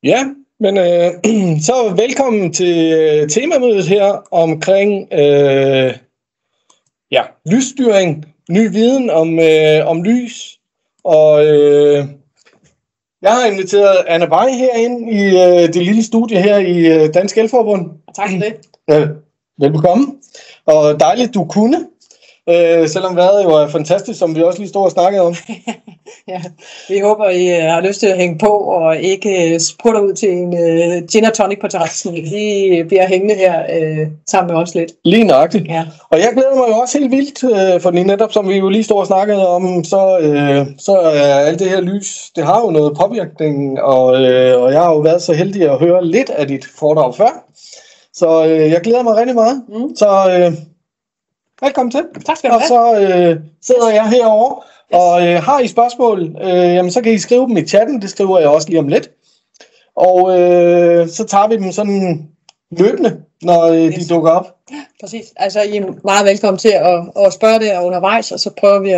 Ja, men så velkommen til temamødet her omkring lysstyring, ny viden om lys. Og jeg har inviteret Anne Bay herind i det lille studie her i Dansk Elforbund. Tak for det. Velbekomme. Og dejligt, du kunne. Selvom vejret jo er fantastisk, som vi også lige stod og snakkede om. Ja, vi håber, I har lyst til at hænge på og ikke sprutter ud til en gin og tonic på terrassen. Vi bliver hængende her sammen med os lidt. Lige nøjagtigt. Ja. Og jeg glæder mig jo også helt vildt, fordi netop som vi jo lige stod og snakkede om, så er alt det her lys, det har jo noget påvirkning, og jeg har jo været så heldig at høre lidt af dit foredrag før. Så jeg glæder mig rigtig meget. Så velkommen til. Tak skal du have. Og så sidder jeg herovre. Og har I spørgsmål, jamen, så kan I skrive dem i chatten. Det skriver jeg også lige om lidt. Og så tager vi dem sådan løbende, når de dukker op. Præcis. Altså, I er meget velkommen til at spørge det undervejs, og så prøver vi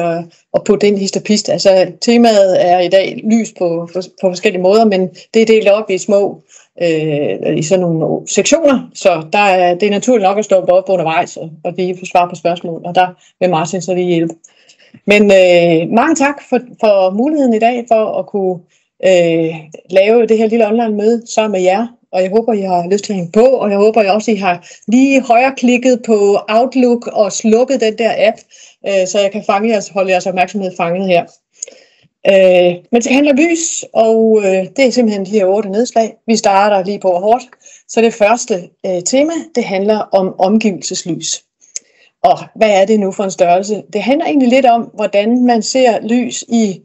at putte ind hist og pist. Altså, temaet er i dag lys på forskellige måder, men det er delt op i små i sådan nogle sektioner, så det er naturligt nok at stoppe op undervejs, og lige få svar på spørgsmål, og der vil Martin så lige hjælpe. Men mange tak for muligheden i dag for at kunne lave det her lille online møde sammen med jer. Og jeg håber, I har lyst til at hænge på, og jeg håber I også, I har lige højreklikket på Outlook og slukket den der app, så jeg kan holde jeres opmærksomhed fanget her. Men det handler lys, og det er simpelthen de her 8 nedslag. Vi starter lige på hårdt. Så det første tema, det handler om omgivelseslys. Og hvad er det nu for en størrelse? Det handler egentlig lidt om, hvordan man ser lys i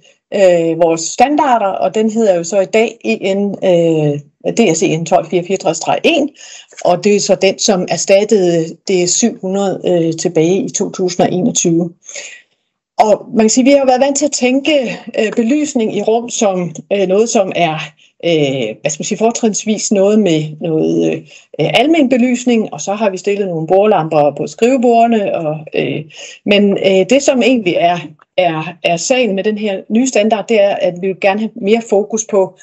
vores standarder, og den hedder jo så i dag DSEN 1264-1, og det er så den, som erstattede DS700 tilbage i 2021. Og man kan sige, at vi har været vant til at tænke belysning i rum som noget, som er fortrinsvis noget med noget almen belysning, og så har vi stillet nogle bordlamper på skrivebordene. Men det, som egentlig er sagen med den her nye standard, det er, at vi vil gerne have mere fokus på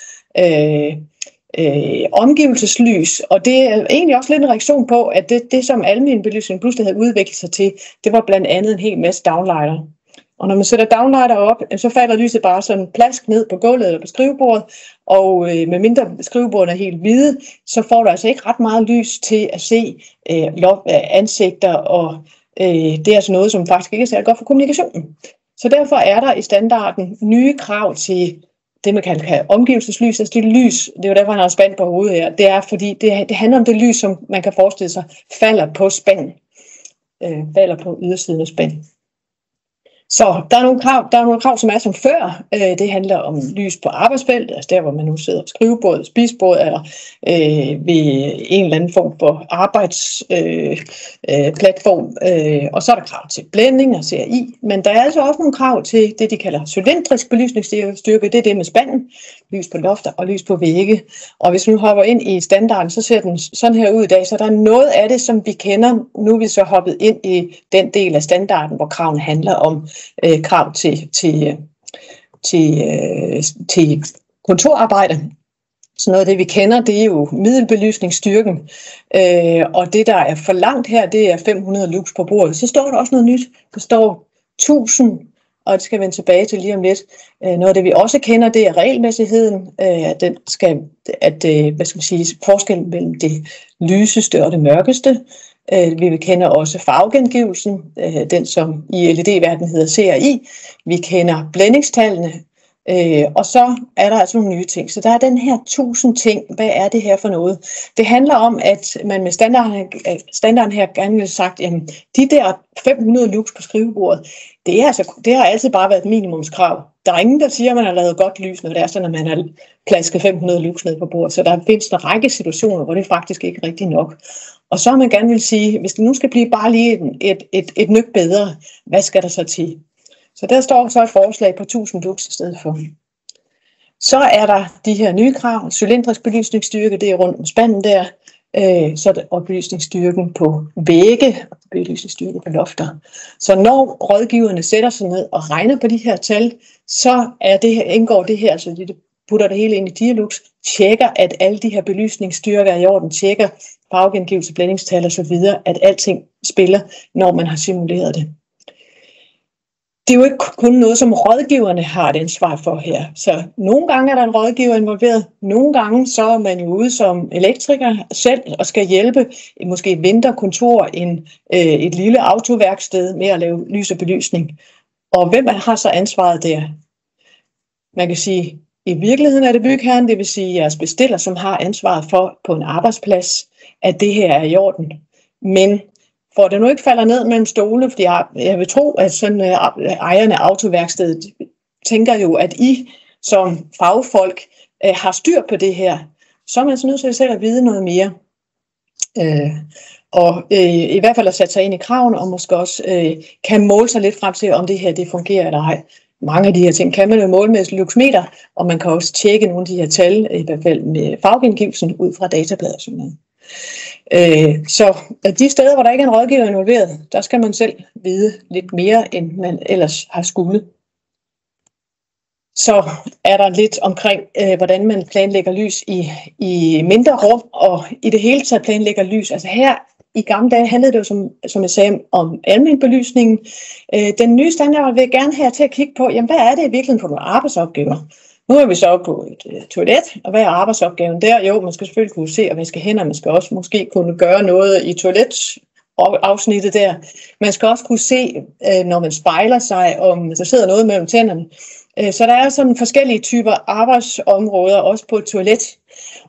omgivelseslys, og det er egentlig også lidt en reaktion på, at det som almen belysning pludselig havde udviklet sig til, det var blandt andet en hel masse downlighter. Og når man sætter downlighter op, så falder lyset bare sådan plask ned på gulvet eller på skrivebordet, og med mindre skrivebordene er helt hvide, så får du altså ikke ret meget lys til at se ansigter, og det er altså noget, som faktisk ikke er særlig godt for kommunikationen. Så derfor er der i standarden nye krav til det, man kalder omgivelseslys. Altså det lys, det er jo derfor, han har spændt på hovedet her, det er fordi, det handler om det lys, som man kan forestille sig, falder på spanden, falder på ydersiden af spanden. Så der er nogle krav, som er som før. Det handler om lys på arbejdsfeltet, altså der, hvor man nu sidder på skrivebordet, spisebordet, eller ved en eller anden form for arbejdsplatform. Og så er der krav til blænding og CRI, men der er altså også nogle krav til det, de kalder cylindrisk belysningsstyrke. Det er det med spanden, lys på lofter og lys på vægge. Og hvis vi nu hopper ind i standarden, så ser den sådan her ud i dag. Så der er noget af det, som vi kender. Nu er vi så hoppet ind i den del af standarden, hvor kravene handler om krav til kontorarbejde. Så noget af det, vi kender, det er jo middelbelysningsstyrken. Og det, der er for langt her, det er 500 lux på bordet. Så står der også noget nyt. Der står 1000, og det skal vi vende tilbage til lige om lidt. Noget af det, vi også kender, det er regelmæssigheden. Forskellen mellem det lyseste og det mørkeste. Vi kender også farvegengivelsen, den som i LED-verdenen hedder CRI. Vi kender blændingstallene, og så er der altså nogle nye ting. Så der er den her 1000 ting. Hvad er det her for noget? Det handler om, at man med standarden her gerne vil have sagt, jamen de der 500 lux på skrivebordet, det har altid bare været et minimumskrav. Der er ingen, der siger, at man har lavet godt lys, når det er sådan, at man har klasket 500 lux ned på bordet. Så der findes en række situationer, hvor det faktisk ikke er rigtigt nok. Og så har man gerne vil sige, hvis det nu skal blive bare lige et nyk bedre, hvad skal der så til? Så der står så et forslag på 1000 lux i stedet for. Så er der de her nye krav. Cylindrisk belysningsstyrke, det er rundt om spanden der. Så er der belysningsstyrken på vægge og belysningsstyrken på lofter. Så når rådgiverne sætter sig ned og regner på de her tal, så indgår det her altså putter det hele ind i Dialux, tjekker, at alle de her belysningsstyrker er i orden, tjekker farvegengivelse, blændingstal og så videre, at alting spiller, når man har simuleret det. Det er jo ikke kun noget, som rådgiverne har et ansvar for her. Så nogle gange er der en rådgiver involveret, nogle gange så er man jo ude som elektriker selv og skal hjælpe måske et vinterkontor, et lille autoværksted med at lave lys og belysning. Og hvem har så ansvaret der? Man kan sige, i virkeligheden er det bygherren, det vil sige jeres bestiller, som har ansvaret for på en arbejdsplads, at det her er i orden. Men for det nu ikke falder ned mellem stolene, fordi jeg vil tro, at sådan ejerne af autoværkstedet tænker jo, at I som fagfolk har styr på det her, så er man så nødt til selv at vide noget mere. I hvert fald at sætte sig ind i kravene, og måske også kan måle sig lidt frem til, om det her det fungerer eller ej. Mange af de her ting kan man jo måle med luxmeter, og man kan også tjekke nogle af de her tal, i hvert fald med farvegengivelsen, ud fra databladet og sådan noget. Så de steder, hvor der ikke er en rådgiver involveret, der skal man selv vide lidt mere, end man ellers har skulle. Så er der lidt omkring, hvordan man planlægger lys i mindre rum, og i det hele taget planlægger lys. Altså her i gamle dage handlede det jo, som jeg sagde, om almenbelysningen. Den nye standard vil jeg gerne have til at kigge på, jamen hvad er det i virkeligheden for nogle arbejdsopgaver? Nu er vi så på et toilet, og hvad er arbejdsopgaven der? Jo, man skal selvfølgelig kunne se og vaske hænder, man skal også måske kunne gøre noget i toiletafsnittet der. Man skal også kunne se, når man spejler sig, om der sidder noget mellem tænderne. Så der er sådan forskellige typer arbejdsområder, også på et toilet.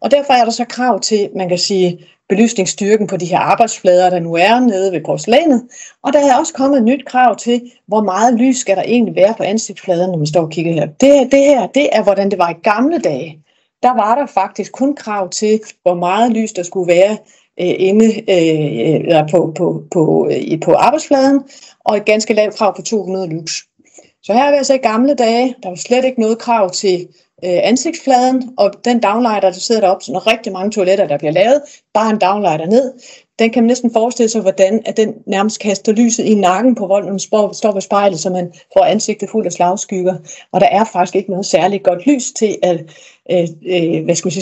Og derfor er der så krav til, man kan sige, belysningsstyrken på de her arbejdsflader, der nu er nede ved porcelænet. Og der er også kommet et nyt krav til, hvor meget lys skal der egentlig være på ansigtsfladen, når man står og kigger her. Det er, hvordan det var i gamle dage. Der var der faktisk kun krav til, hvor meget lys der skulle være på arbejdsfladen, og et ganske lavt krav på 200 lux. Så her er vi altså i gamle dage, der var slet ikke noget krav til ansigtsfladen, og den downlighter, der sidder deroppe, så når rigtig mange toiletter, der bliver lavet, bare en downlighter ned, den kan man næsten forestille sig, hvordan at den nærmest kaster lyset i nakken på volden, når man står ved spejlet, så man får ansigtet fuldt af slagskygger. Og der er faktisk ikke noget særligt godt lys til at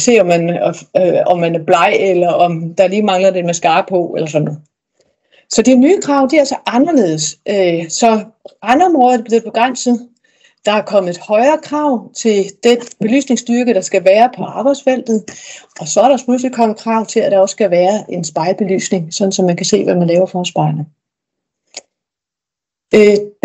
se, om man er bleg, eller om der lige mangler lidt mascara på, eller sådan noget. Så de nye krav, de er altså anderledes. Så randområdet er blevet begrænset. Der er kommet et højere krav til den belysningsstyrke, der skal være på arbejdsfeltet. Og så er der pludselig kommet krav til, at der også skal være en spejlbelysning, sådan så man kan se, hvad man laver foran spejlet.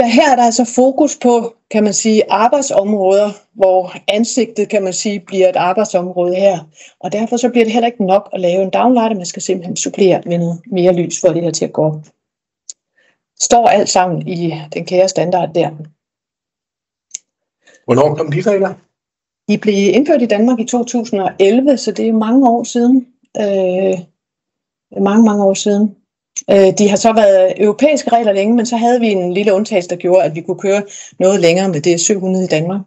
Her er der altså fokus på, kan man sige, arbejdsområder, hvor ansigtet, kan man sige, bliver et arbejdsområde her. Og derfor så bliver det heller ikke nok at lave en downlighter, man skal simpelthen supplere med noget mere lys for det her til at gå op. Står alt sammen i den kære standard der. Hvornår kom de regler? De blev indført i Danmark i 2011, så det er mange år siden. Mange år siden. De har så været europæiske regler længe, men så havde vi en lille undtagelse, der gjorde, at vi kunne køre noget længere med det 700 i Danmark.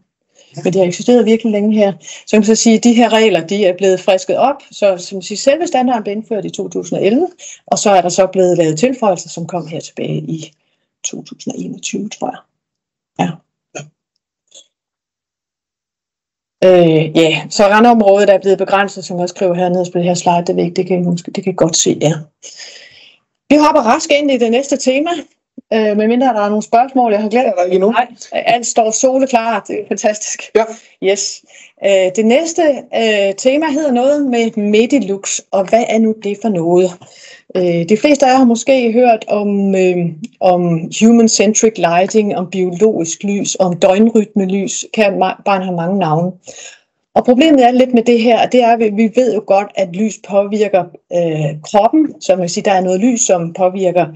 Men de har eksisteret virkelig længe her. Så kan man så sige, at de her regler, de er blevet frisket op. Så som siger, selve standarden blev indført i 2011, og så er der så blevet lavet tilføjelser, som kom her tilbage i 2021, tror jeg. Ja. Så randområdet er blevet begrænset, som jeg skriver hernede på det her slide, det kan I godt se, ja. Vi hopper rask ind i det næste tema, medmindre der er nogle spørgsmål, jeg har glemt. Nej, alt står soleklart, det er fantastisk. Ja. Yes. Det næste tema hedder noget med Medilux, og hvad er nu det for noget? De fleste af jer har måske hørt om human-centric lighting, om biologisk lys, om døgnrytmelys, kan bare have mange navne. Og problemet er lidt med det her, det er, at vi ved jo godt, at lys påvirker kroppen, så man kan sige, der er noget lys, som påvirker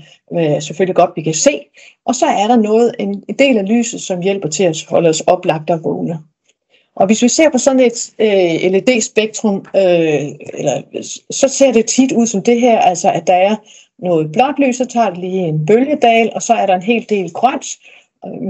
selvfølgelig godt, vi kan se, og så er der en del af lyset, som hjælper til at holde os oplagt og vågne. Og hvis vi ser på sådan et LED-spektrum, så ser det tit ud som det her, altså at der er noget blåt lys, så tager det lige en bølgedal, og så er der en hel del grønt,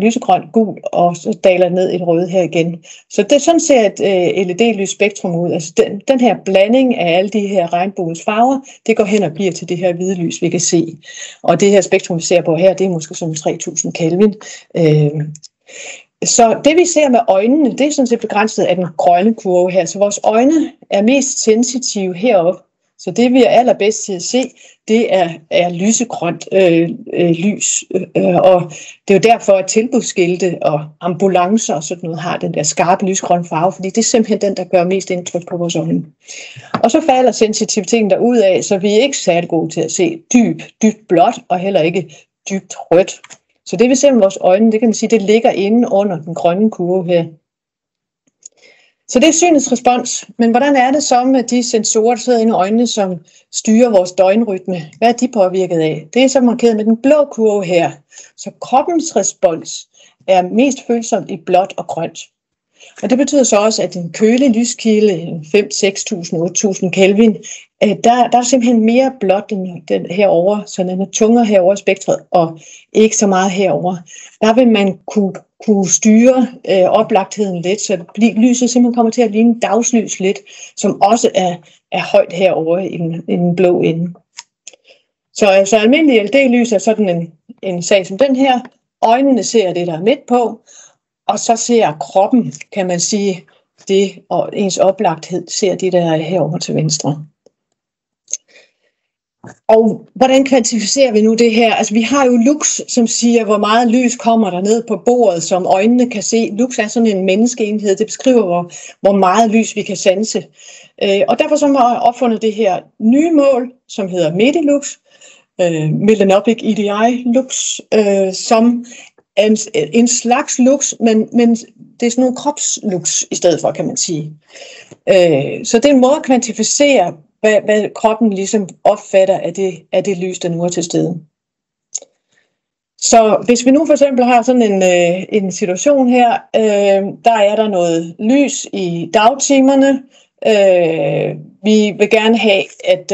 lysegrønt, gul, og så daler ned i det røde her igen. Så det sådan ser et LED-lysspektrum ud. Altså den her blanding af alle de her regnbuens farver, det går hen og bliver til det her hvide lys, vi kan se. Og det her spektrum, vi ser på her, det er måske sådan 3000 Kelvin. Så det vi ser med øjnene, det er sådan set begrænset af den grønne kurve her. Så vores øjne er mest sensitive heroppe. Så det vi er allerbedst til at se, det er lysegrønt lys. Og det er jo derfor, at tilbudsskilte og ambulancer og sådan noget har den der skarpe lysgrønne farve, fordi det er simpelthen den, der gør mest indtryk på vores øjne. Og så falder sensitiviteten derudad, så vi er ikke særlig gode til at se dybt blåt og heller ikke dybt rødt. Så det vi ser med vores øjne, det kan man sige, det ligger inde under den grønne kurve her. Så det er synets respons. Men hvordan er det så med de sensorer, der sidder inde i øjnene, som styrer vores døgnrytme? Hvad er de påvirket af? Det er så markeret med den blå kurve her. Så kroppens respons er mest følsom i blåt og grønt. Og det betyder så også, at en kølig lyskilde, 5, 6.000, 8.000 Kelvin, der er simpelthen mere blåt end den herover, så den er tungere herover i spektret, og ikke så meget herover. Der vil man kunne styre oplagtheden lidt, så lyset simpelthen kommer til at ligne dagslys lidt, som også er højt herover i den blå ende. Så altså almindelig LED-lys er sådan en sag som den her. Øjnene ser det, der er midt på, og så ser kroppen, kan man sige, det, og ens oplagthed ser det, der er herover til venstre. Og hvordan kvantificerer vi nu det her? Altså vi har jo lux, som siger, hvor meget lys kommer der ned på bordet, som øjnene kan se. Lux er sådan en menneskeenhed, det beskriver, hvor meget lys vi kan sanse. Og derfor så har jeg opfundet det her nye mål, som hedder Medilux, Melanopic EDI Lux, som en slags lux, men det er sådan nogle kropslux i stedet for, kan man sige. Så det er en måde at kvantificere, hvad kroppen ligesom opfatter af det lys, der nu er til stede. Så hvis vi nu for eksempel har sådan en situation her, der er der noget lys i dagtimerne. Vi vil gerne have, at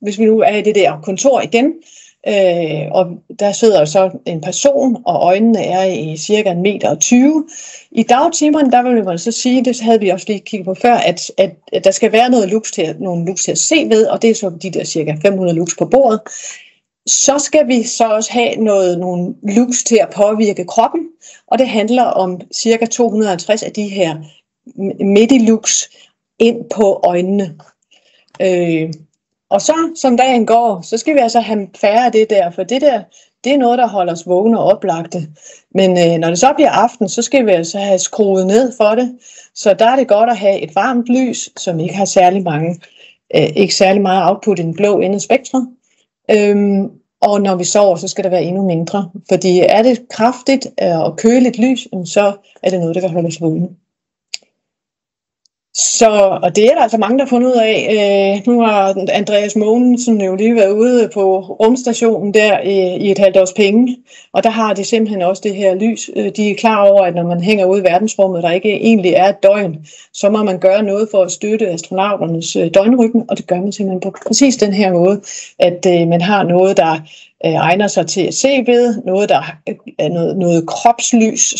hvis vi nu er i det der kontor igen, og der sidder så en person, og øjnene er i cirka 1,20 meter. I dagtimerne, der vil man så sige, det havde vi også lige kigget på før, at der skal være nogle lux til at se ved, og det er så de der cirka 500 lux på bordet. Så skal vi så også have nogle lux til at påvirke kroppen, og det handler om cirka 250 af de her medilux ind på øjnene. Og så, som dagen går, så skal vi altså have færre af det der, for det der, det er noget, der holder os vågne og oplagte. Men når det så bliver aften, så skal vi altså have skruet ned for det. Så der er det godt at have et varmt lys, som ikke har ikke særlig meget output i den blå ende af spektret. Og når vi sover, så skal der være endnu mindre. Fordi er det kraftigt og køligt lys, så er det noget, der kan holde os vågne. Og det er der altså mange, der har fundet ud af. Nu har Andreas Mogensen jo lige været ude på rumstationen der i et halvt års penge, og der har de simpelthen også det her lys. De er klar over, at når man hænger ude i verdensrummet, der ikke egentlig er et døgn, så må man gøre noget for at støtte astronauternes døgnrytme, og det gør man simpelthen på præcis den her måde, at man har noget, der egner sig til at se ved, noget, der er noget kropslys,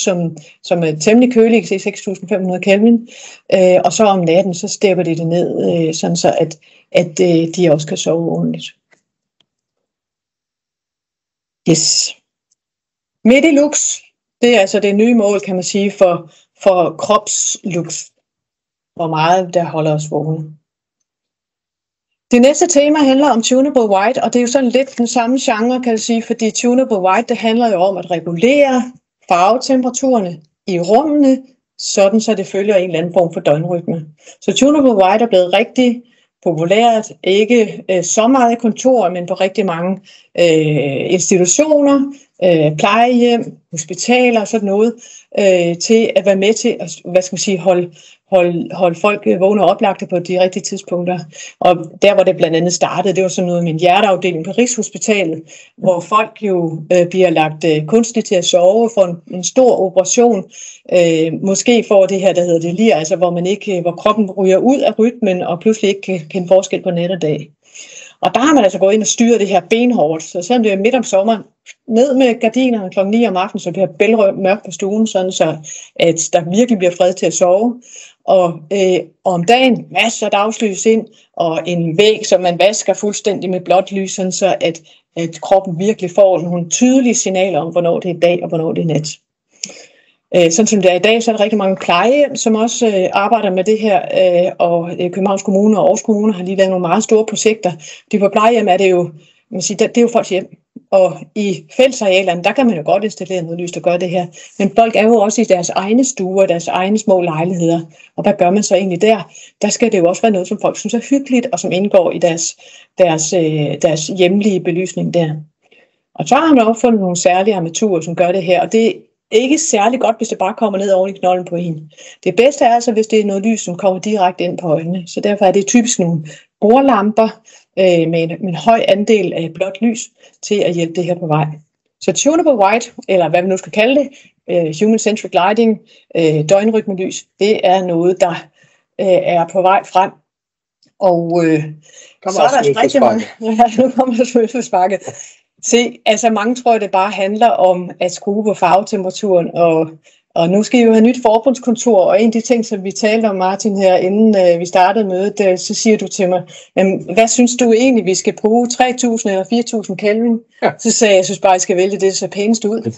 som er temmelig køligt, kan se 6.500 Kelvin, og så om natten, så stepper de det ned, sådan så at de også kan sove ordentligt. Yes. Medilux, det er altså det nye mål, kan man sige, for kropslux, hvor meget der holder os vågne. Det næste tema handler om tunable white, og det er jo sådan lidt den samme genre, kan jeg sige, fordi tunable white, det handler jo om at regulere farvetemperaturerne i rummene, sådan så det følger en eller anden form for døgnrytme. Så tunable white er blevet rigtig populært, ikke så meget i kontorer, men på rigtig mange institutioner, plejehjem, hospitaler og sådan noget, til at være med til at, holde folk vågne og oplagte på de rigtige tidspunkter. Og der, hvor det blandt andet startede, det var sådan noget med en hjerteafdeling på Rigshospitalet, hvor folk jo bliver lagt kunstigt til at sove for en stor operation. Måske får det her, der hedder delir, altså hvor kroppen ryger ud af rytmen og pludselig ikke kan kende forskel på nat og dag. Og der har man altså gået ind og styret det her benhårdt. Så selvom det er midt om sommeren, ned med gardinerne kl. 9 om aftenen, så bliver bælrødt på stuen, sådan så at der virkelig bliver fred til at sove. Og om dagen masser af dagslys ind, og en væg, som man vasker fuldstændig med blåt lys, sådan så at kroppen virkelig får nogle tydelige signaler om, hvornår det er dag og hvornår det er nat. Sådan som det er i dag, så er der rigtig mange plejehjem, som også arbejder med det her, og Københavns Kommune og Aarhus Kommune har lige lavet nogle meget store projekter. De på plejehjem er det jo, man siger, det er jo folks hjem, og i fællesarealerne, der kan man jo godt installere noget lys, der gør det her. Men folk er jo også i deres egne stuer, deres egne små lejligheder, og hvad gør man så egentlig der? Der skal det jo også være noget, som folk synes er hyggeligt, og som indgår i deres hjemlige belysning der. Og så har man også fundet nogle særlige armaturer, som gør det her, og det ikke særlig godt, hvis det bare kommer ned oven i knolden på en. Det bedste er altså, hvis det er noget lys, som kommer direkte ind på øjnene. Så derfor er det typisk nogle bordlamper med en høj andel af blåt lys til at hjælpe det her på vej. Så tunable white, eller hvad vi nu skal kalde det, human-centric lighting, døgnrytmelys, det er noget, der er på vej frem. Og så er der rigtig mange. Ja, nu kommer der smølfesparket. Se, altså mange tror, det bare handler om at skrue på farvetemperaturen, og nu skal I jo have nyt forbundskontor, og en af de ting, som vi talte om, Martin, her inden vi startede mødet, så siger du til mig, hvad synes du egentlig, vi skal bruge, 3.000 eller 4.000 Kelvin? Ja. Så sagde jeg, synes bare, jeg skal vælge det, der ser pænest ud.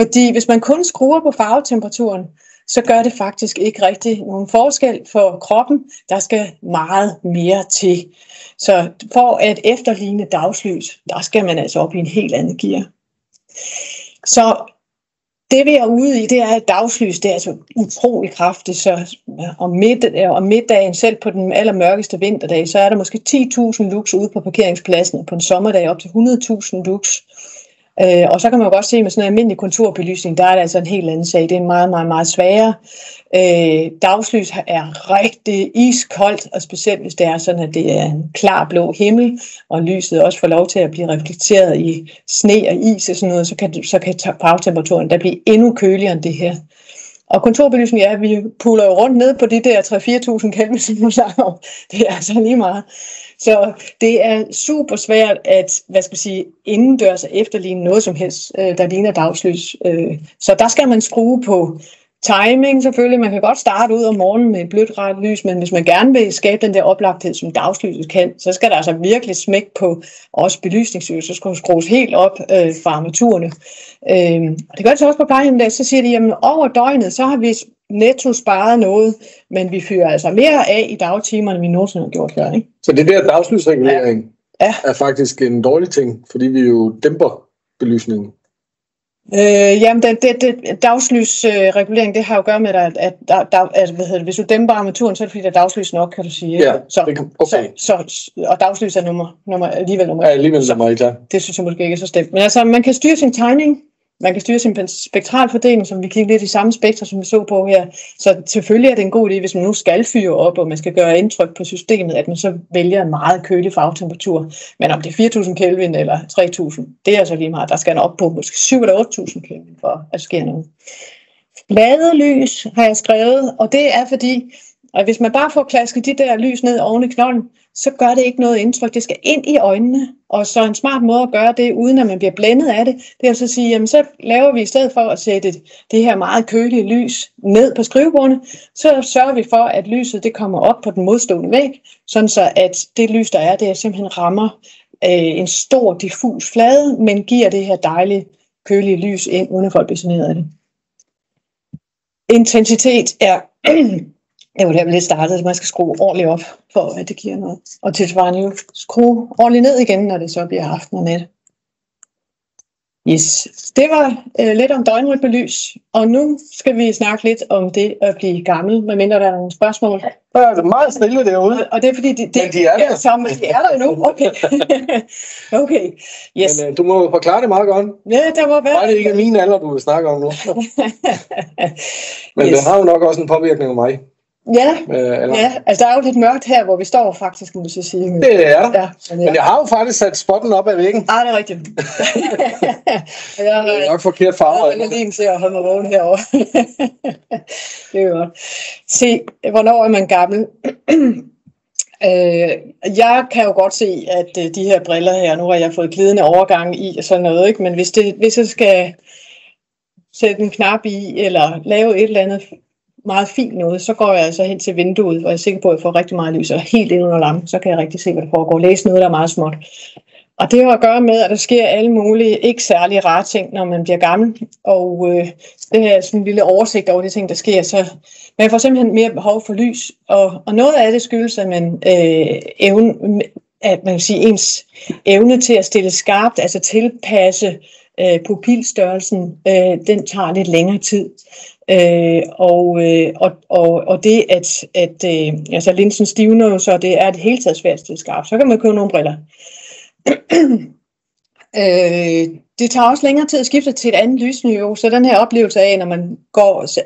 Fordi hvis man kun skruer på farvetemperaturen, så gør det faktisk ikke rigtig nogen forskel for kroppen. Der skal meget mere til. Så for at efterligne dagslys, der skal man altså op i en helt anden gear. Så det vi er ude i, det er et dagslys, det er altså utrolig kraftigt. Så om middagen, selv på den allermørkeste vinterdag, så er der måske 10.000 lux ude på parkeringspladsen, på en sommerdag op til 100.000 lux. Og så kan man jo godt se med sådan en almindelig kontorbelysning, der er det altså en helt anden sag. Det er meget, meget, meget sværere. Dagslys er rigtig iskoldt, og specielt hvis det er sådan, at det er en klar blå himmel, og lyset også får lov til at blive reflekteret i sne og is og sådan noget, så kan farvetemperaturen der blive endnu køligere end det her. Og kontorbelysning, ja, vi puller jo rundt ned på de der 3-4.000 Kelvin, som du snakker om. Det er altså lige meget. Så det er super svært at, indendørs efterligne noget som helst, der ligner dagslys. Så der skal man skrue på timing selvfølgelig. Man kan godt starte ud om morgenen med et blødt ret lys, men hvis man gerne vil skabe den der oplagthed, som dagslyset kan, så skal der altså virkelig smække på også belysningslys. Så skal man skrues helt op fra armaturerne. Det gør det så også på plejehjemmet, så siger de, jamen over døgnet, så har vi netto sparet noget, men vi fyrer altså mere af i dagtimerne, end vi nogensinde har gjort før. Ikke? Så det der dagslysregulering er faktisk en dårlig ting, fordi vi jo dæmper belysningen. Jamen, dagslysregulering, det har jo at gøre med, at hvis du dæmper armaturen, så er det fordi, der er dagslys nok, kan du sige. Ja, okay. Og dagslys er alligevel nummer. Ja, alligevel nummer, ja. Det synes jeg måske ikke er så stemt. Men altså, man kan styre sin timing, man kan styre sin spektralfordeling, som vi kigger lidt i samme spektrum, som vi så på her. Så selvfølgelig er det en god idé, hvis man nu skal fyre op, og man skal gøre indtryk på systemet, at man så vælger en meget kølig farvetemperatur. Men om det er 4.000 Kelvin eller 3.000, det er altså lige meget. Der skal op på måske 7.000 eller 8.000 Kelvin, for at der sker noget. Ladelys har jeg skrevet, og det er fordi, at hvis man bare får klasket de der lys ned oven i knolden, så gør det ikke noget indtryk. Det skal ind i øjnene, og så en smart måde at gøre det, uden at man bliver blændet af det, det er at så sige, jamen så laver vi i stedet for at sætte det her meget kølige lys ned på skrivebordene, så sørger vi for, at lyset det kommer op på den modstående væg, sådan så at det lys, der er der, simpelthen rammer en stor diffus flade, men giver det her dejlige kølige lys ind, uden at folk bliver generet af det. Intensitet er... Det var der, vi lidt startede, at man skal skrue ordentligt op, for at det giver noget. Og tilsvarende jo skrue ordentligt ned igen, når det så bliver aften og nat. Yes, det var lidt om døgnrytmelys, og nu skal vi snakke lidt om det at blive gammel, medmindre der er nogle spørgsmål. Der er det meget stille derude. Og det er fordi, de er der. De er der nu, okay. Okay, yes. Men du må jo forklare det meget godt. Ja, der må være. Nej, det er ikke min alder, du vil snakke om nu. Men yes. Det har jo nok også en påvirkning af mig. Ja, altså der er jo lidt mørkt her, hvor vi står faktisk, må jeg sige. Det er der. Men jeg har jo faktisk sat spotten op ad væggen. Ah, det er rigtigt. Det er nok forkert farve. Jeg er lige til at holde mig vågen herovre. Det er jo godt. Se, hvornår er man gammel? Jeg kan jo godt se, at de her briller her, nu har jeg fået glidende overgang i og sådan noget, ikke? Men hvis jeg skal sætte en knap i, eller lave et eller andet meget fint noget, så går jeg altså hen til vinduet, hvor jeg er sikker på, at jeg får rigtig meget lys, og helt ind under lampen, så kan jeg rigtig se, hvad der foregår. Læse noget, der er meget småt. Og det har at gøre med, at der sker alle mulige ikke særlig rare ting, når man bliver gammel. Og det her er sådan en lille oversigt over de ting, der sker. Så man får simpelthen mere behov for lys. Og noget af det skyldes, at man kan sige, ens evne til at stille skarpt, altså tilpasse pupilstørrelsen, den tager lidt længere tid. Og det, at altså linsen stivner, så det er det hele taget svært at stille skarpt. Så kan man købe nogle briller. Det tager også længere tid at skifte til et andet lysniveau, så den her oplevelse af, når man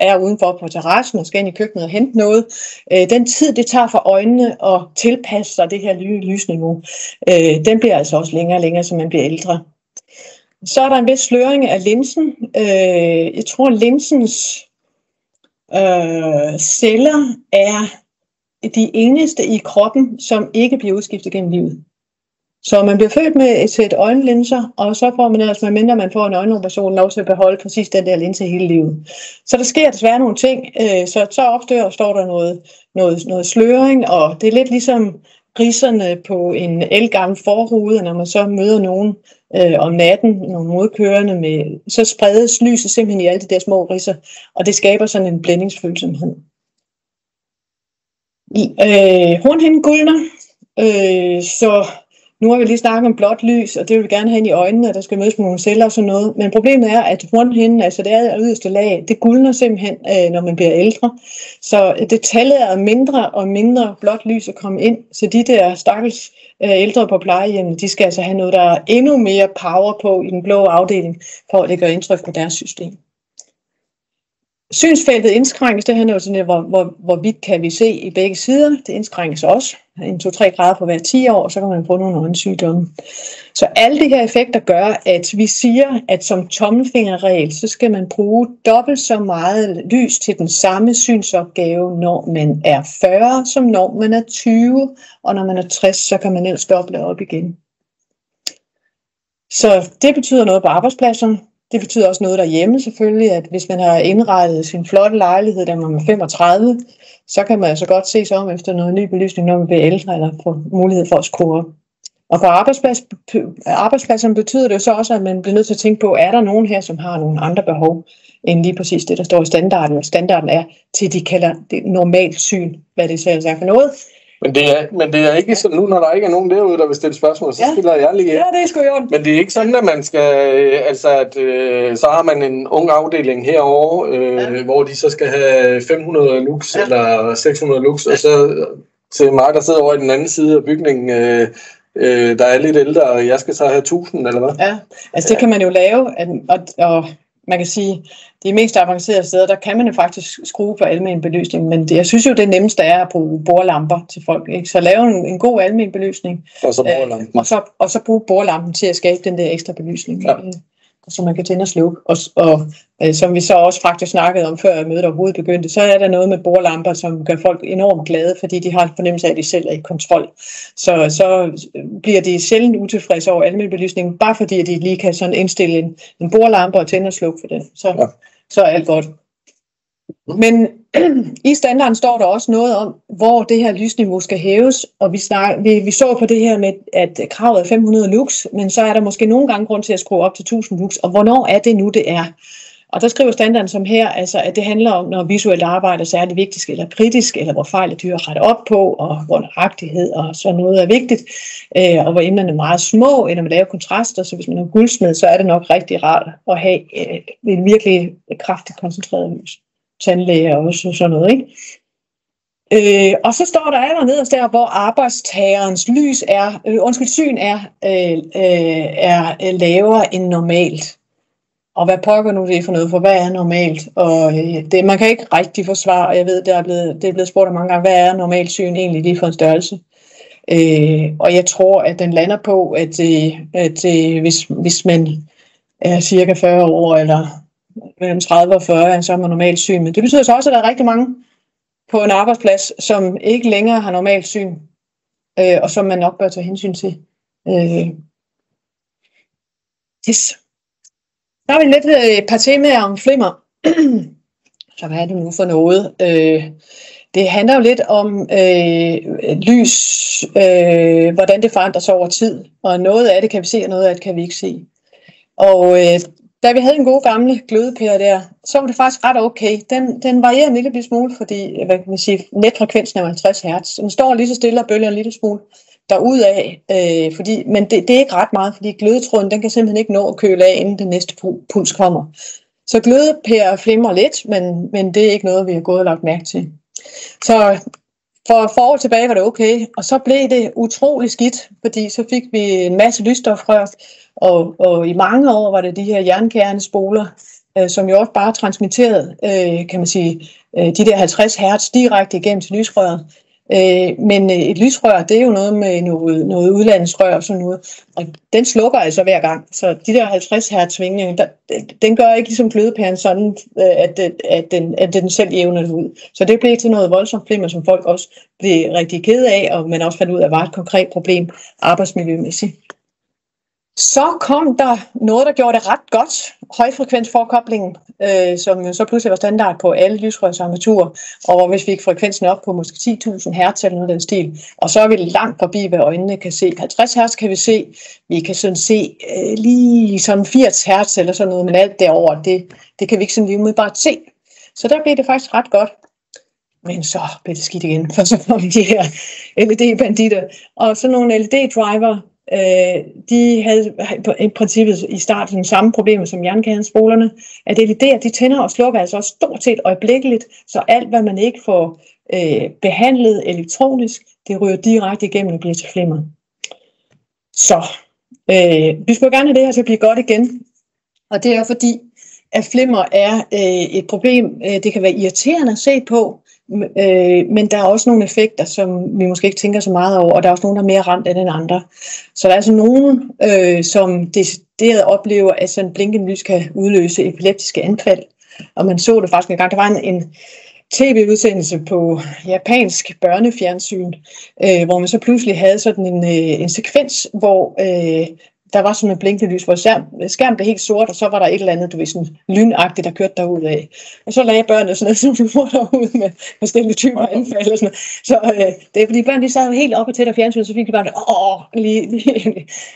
er udenfor på terrassen og skal ind i køkkenet og hente noget, den tid, det tager for øjnene at tilpasse sig det her lysniveau, den bliver altså også længere og længere, som man bliver ældre. Så er der en vis sløring af linsen. Jeg tror, linsens celler er de eneste i kroppen, som ikke bliver udskiftet gennem livet. Så man bliver født med et sæt øjenlinser, og så får man altså, medmindre man får en øjenoperation, lov til at beholde præcis den der linse hele livet. Så der sker desværre nogle ting, så står der noget sløring, og det er lidt ligesom ridserne på en ældgammel forrude, når man så møder nogen om natten, nogle modkørende, så spredes lyset simpelthen i alle de der små ridser, og det skaber sådan en blændingsfølsomhed. Hornhinden gulner, så nu har vi lige snakket om blåt lys, og det vil vi gerne have ind i øjnene, og der skal mødes med nogle celler og sådan noget. Men problemet er, at hornhinden, altså det er yderste lag, det gulner simpelthen, når man bliver ældre. Så det tallet er mindre og mindre blåt lys at komme ind. Så de der stakkels ældre på plejehjemmet, de skal altså have noget, der er endnu mere power på i den blå afdeling, for at det gør indtryk på deres system. Synsfeltet indskrænkes, det her er jo sådan, hvor vidt kan vi se i begge sider. Det indskrænkes også 1-2-3 grader på hver 10 år, så kan man få nogle øjensygdomme. Så alle de her effekter gør, at vi siger, at som tommelfingerregel, så skal man bruge dobbelt så meget lys til den samme synsopgave, når man er 40, som når man er 20, og når man er 60, så kan man ellers doble op igen. Så det betyder noget på arbejdspladsen. Det betyder også noget derhjemme selvfølgelig, at hvis man har indrettet sin flotte lejlighed, da man er 35, så kan man altså godt se sig om efter noget ny belysning, når man bliver ældre, eller få mulighed for at skrue op. Og på arbejdspladsen betyder det jo så også, at man bliver nødt til at tænke på, er der nogen her, som har nogle andre behov, end lige præcis det, der står i standarden. Standarden er til, de kalder det normalt syn, hvad det selv er for noget. Men det er ikke sådan, nu når der ikke er nogen derude, der vil stille spørgsmål, så stiller jeg lige. Ja, det er sgu jo. Men det er ikke sådan, at man skal, så har man en ung afdeling herovre, hvor de så skal have 500 lux eller 600 lux, og så til mig, der sidder over i den anden side af bygningen, der er lidt ældre, og jeg skal så have 1000, eller hvad? Ja, altså det kan man jo lave, og man kan sige, de mest avancerede steder, der kan man jo faktisk skrue for almen belysning, men jeg synes jo, det nemmeste er at bruge bordlamper til folk, ikke? Så lave en god almen belysning, og så bordlampen. Og så bruge bordlampen til at skabe den der ekstra belysning, så man kan tænde og slukke. Og som vi så også faktisk snakkede om, før mødet overhovedet begyndte, så er der noget med bordlamper, som gør folk enormt glade, fordi de har en fornemmelse af, at de selv er i kontrol. Så bliver de sjældent utilfredse over almen belysning, bare fordi at de lige kan sådan indstille en bordlampe og tænde og slukke for den. Så er alt godt. Men i standarden står der også noget om, hvor det her lysniveau skal hæves, og vi så på det her med, at kravet er 500 lux, men så er der måske nogle gange grund til at skrue op til 1000 lux, og hvornår er det nu, det er? Og der skriver standarden som her, altså, at det handler om, når visuelt arbejde er særlig vigtigt eller kritisk, eller hvor fejl er dyre at rette op på, og hvor nøjagtighed og sådan noget er vigtigt, og hvor emnerne er meget små, eller med lave kontraster, så hvis man er guldsmed, så er det nok rigtig rart at have en virkelig kraftigt koncentreret lys. Tandlæger og sådan noget, ikke? Og så står der allernederst der, hvor arbejdstagerens syn er lavere end normalt. Og hvad pokker nu det for noget, for hvad er normalt? Og man kan ikke rigtig få svar, og jeg ved, det er blevet spurgt mange gange, hvad er normalt syn egentlig lige for en størrelse? Og jeg tror, at den lander på, at hvis man er cirka 40 år, eller mellem 30 og 40, så er man normalt syn. Men det betyder så også, at der er rigtig mange på en arbejdsplads, som ikke længere har normalt syn, og som man nok bør tage hensyn til. Yes. Så har vi lidt et par temaer om flimmer. Så hvad er det nu for noget? Det handler jo lidt om lys, hvordan det forandrer sig over tid. Og noget af det kan vi se, og noget af det kan vi ikke se. Og da vi havde en god gamle glødepære der, så var det faktisk ret okay. Den varierer en lille smule, fordi netfrekvensen er 50 Hz. Den står lige så stille og bølger en lille smule derudaf, men det er ikke ret meget, fordi glødetråden den kan simpelthen ikke nå at køle af, inden den næste puls kommer. Så glødepærer flimrer lidt, men det er ikke noget, vi har gået og lagt mærke til. Så for år tilbage var det okay, og så blev det utrolig skidt, fordi så fik vi en masse lysstofrør, og i mange år var det de her jernkærnespoler, som jo også bare transmitterede, kan man sige, de der 50 Hz direkte igennem til lysrøret. Men et lysrør, det er jo noget med noget udlandsrør og sådan noget, og den slukker altså hver gang. Så de der 50 Hz svingninger, den gør ikke ligesom glødepæren sådan, at den selv jævner det ud. Så det blev til noget voldsomt flimmer, som folk også blev rigtig kede af, og man også fandt ud af, at det var et konkret problem arbejdsmiljømæssigt. Så kom der noget, der gjorde det ret godt, højfrekvensforkoblingen, som så pludselig var standard på alle lysrørsarmaturer, og hvis vi fik frekvensen op på måske 10.000 Hz eller noget den stil, og så er vi langt forbi, hvad øjnene kan se. 50 Hz kan vi se, vi kan sådan se lige sådan 80 Hz eller sådan noget, men alt derover, det kan vi ikke sådan lige umiddelbart se. Så der blev det faktisk ret godt. Men så blev det skidt igen, for så kom de her LED-banditter, og så nogle LED-driver. De havde i princippet i starten samme problemer som jernkærnespolerne, at LED'er, de tænder og slukker altså også stort set øjeblikkeligt, så alt hvad man ikke får behandlet elektronisk, det ryger direkte igennem og bliver til flimmer. Så vi skulle gerne have det her til at blive godt igen, og det er fordi, at flimmer er et problem, det kan være irriterende at se på, men der er også nogle effekter, som vi måske ikke tænker så meget over, og der er også nogle, der er mere ramt end andre. Så der er altså nogen, som decideret oplever, at sådan blinkende lys kan udløse epileptiske anfald. Og man så det faktisk en gang. Der var en tv-udsendelse på japansk børnefjernsyn, hvor man så pludselig havde sådan en sekvens, hvor der var sådan en blinkende lys, hvor skærmen blev helt sort, og så var der et eller andet, du ved, sådan lynagtigt, der kørte derudad. Og så lagde børnene sådan noget, som flyver derud med forskellige typer anfald og sådan noget. Så det er fordi børn, de sad helt oppe til der fjernsyn, så fik de bare